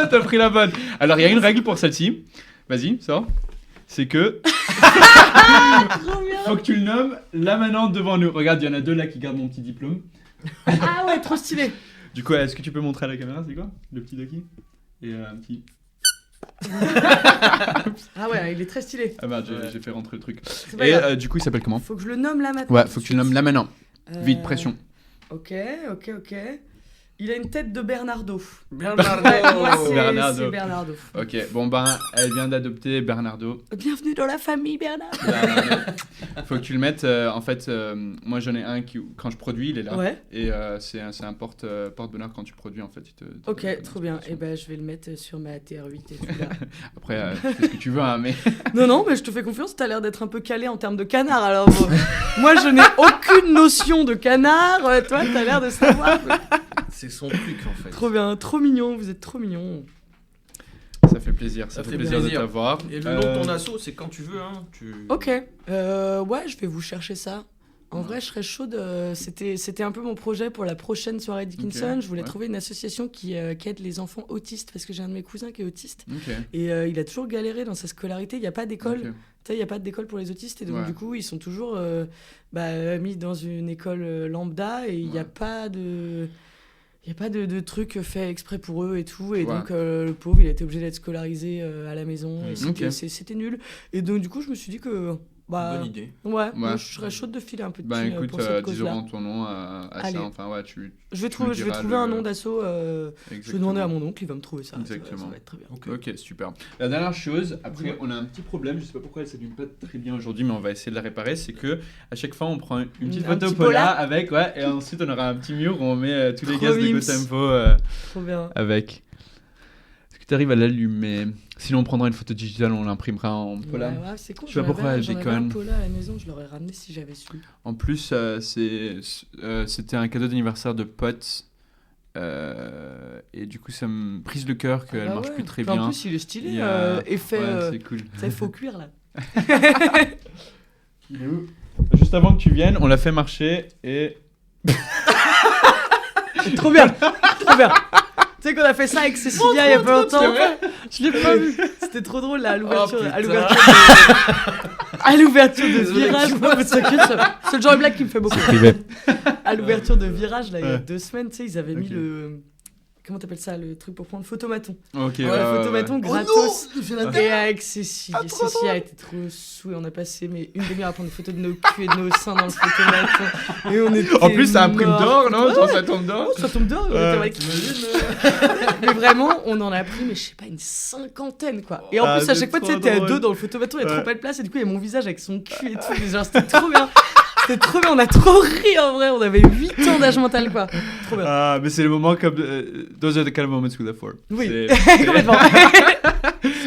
T'as pris la bonne. Alors, il y a une règle pour celle-ci. Vas-y, sors. C'est que... Faut que tu le nommes là maintenant devant nous. Regarde, il y en a 2 là qui gardent mon petit diplôme. Ah ouais, trop stylé. Du coup, est-ce que tu peux montrer à la caméra, c'est quoi? Le petit Ducky. Et un petit... Ah ouais, il est très stylé. Ah merde, j'ai fait rentrer le truc. Et du coup, il s'appelle comment? Faut que je le nomme là maintenant. Ouais, faut que tu le nommes là maintenant. Vite, pression. Ok. Il a une tête de Bernardo. Moi, c'est Bernardo. Ok, bon elle vient d'adopter Bernardo. Bienvenue dans la famille, Bernardo. Faut que tu le mettes, en fait, moi j'en ai un qui, quand je produis, il est là. Ouais. Et c'est un porte-bonheur quand tu produis, en fait. Ok, trop bien. Et je vais le mettre sur ma TR8 et tout là. Après, fais ce que tu veux, hein, mais... Non, mais je te fais confiance, t'as l'air d'être un peu calé en termes de canard, alors moi je n'ai aucune notion de canard, toi t'as l'air de savoir. C'est son truc en fait. Trop bien, trop mignon, vous êtes trop mignon. Ça fait plaisir, ça fait plaisir de t'avoir. Et le nom de ton asso, c'est quand tu veux, hein. Ok, ouais, je vais vous chercher ça. En vrai, je serais chaude. C'était un peu mon projet pour la prochaine soirée Dickinson. Je voulais trouver une association qui aide les enfants autistes, parce que j'ai un de mes cousins qui est autiste. Et il a toujours galéré dans sa scolarité. Il n'y a pas d'école. Tu sais, il n'y a pas d'école pour les autistes. Et donc, du coup, ils sont toujours mis dans une école lambda. Et il n'y a pas de... Il n'y a pas de trucs faits exprès pour eux et tout. Et donc, le pauvre, il a été obligé d'être scolarisé à la maison. Et c'était nul. Et donc, du coup, je me suis dit que... Bonne idée. Ouais, moi, je serais chaude de filer un peu de thune écoute, pour cette 10 cause-là. € ton nom à ça. Enfin, ouais, je vais trouver un nom d'asso. Je vais demander à mon oncle, il va me trouver ça. Exactement. Ça va être très bien. Ok, super. La dernière chose, après, on a un petit problème. Je sais pas pourquoi elle s'allume pas très bien aujourd'hui, mais on va essayer de la réparer. C'est que à chaque fois, on prend une petite photo Paula avec, et ensuite, on aura un petit mur où on met tous les gars de GoTempo Trop bien. avec. Est-ce que tu arrives à l'allumer? Sinon, on prendra une photo digitale, on l'imprimera en Paula. Ouais, c'est con. Je sais pas pourquoi elle déconne. Un Paula à la maison, je l'aurais ramené si j'avais su. En plus, c'était un cadeau d'anniversaire de potes. Et du coup, ça me brise le cœur qu'elle marche plus très bien. En plus, il est stylé. Effet. C'est cool. Ça, il faut cuire là. Il est où? Juste avant que tu viennes, on l'a fait marcher et. Trop bien! Trop bien! Tu sais qu'on a fait ça avec Cécilia il y a pas longtemps. Je l'ai pas vu. C'était trop drôle là, à l'ouverture de Virage. C'est le genre de blague qui me fait beaucoup. À l'ouverture de Virage, là, il y a 2 semaines, tu sais, ils avaient mis le... Comment t'appelles ça, le truc pour prendre photomaton? Ok, le photomaton gratos. Et avec Cécilia a été trop saoulée. On a passé une demi-heure à prendre des photos de nos culs et de nos seins dans le photomaton. Et on était en plus, ça imprime d'or, non? Genre, ça tombe d'or? Ça tombe d'or. Mais vraiment, on en a pris, mais je sais pas, une 50aine, quoi. Et en plus, à chaque fois, tu sais, t'es à 2 dans le photomaton, il y a trop pas de place. Et du coup, il y a mon visage avec son cul et tout. Genre, c'était trop bien. C'était trop bien, on a trop ri en vrai, on avait 8 ans d'âge mental quoi. Trop bien. Ah, mais c'est le moment comme. Those are the kind of moments we live for. Oui, complètement. Ça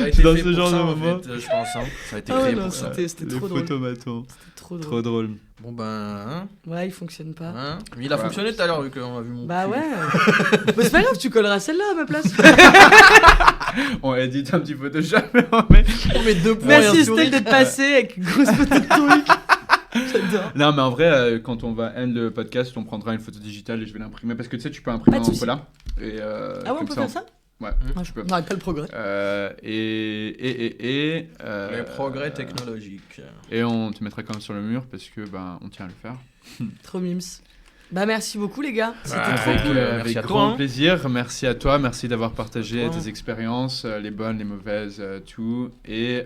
a été dans fait ce genre ça, de en moment. fait, je pense. Ça a été créé pour ça. C'était trop drôle. Photomaton. C'était trop drôle. Bon ben. Ouais, il fonctionne pas. Mais il a fonctionné tout à l'heure vu qu'on a vu mon. Bah cul. Ouais. Mais c'est pas grave, tu colleras celle-là à ma place. On édite un petit Photoshop, on met 2 points. Merci Estelle d'être passée avec une grosse photo de truc. J'adore. Non, mais en vrai, quand on va end le podcast, on prendra une photo digitale et je vais l'imprimer parce que tu sais, tu peux imprimer en Paula. Et, ah ouais, on peut faire ça? Ouais, je peux. Non, pas le progrès. Les progrès technologiques. Et on te mettra quand même sur le mur parce que on tient à le faire. Trop mimes. Bah merci beaucoup les gars, c'était trop cool. Avec grand plaisir, merci à toi, merci d'avoir partagé tes expériences, les bonnes, les mauvaises, tout. Et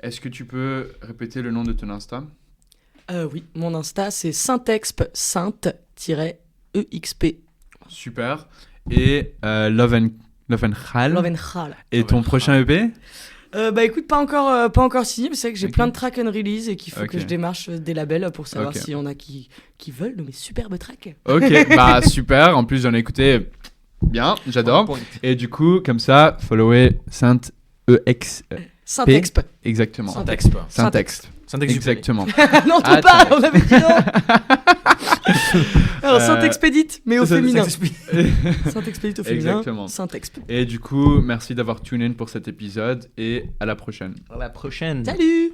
est-ce que tu peux répéter le nom de ton Insta? Oui, mon Insta c'est Saint-Exp, Sainte-EXP. Super. Et Love and Khal. Et ton prochain EP? Bah écoute, pas encore signé, mais c'est vrai que j'ai plein de track and release et qu'il faut que je démarche des labels pour savoir s'il y en a qui veulent de mes superbes tracks. Ok, bah super, en plus j'en ai écouté bien, j'adore. Et du coup, comme ça, followez Sainte-EXP. Saint-Exp. Exactement. Saint-Exp. Exactement. Non, trop pas, on avait dit non. Alors, Saint-Expédite, mais au féminin. Saint-Expédite au féminin. Exactement. Saint-Exp. Et du coup, merci d'avoir tune in pour cet épisode et à la prochaine. À la prochaine. Salut.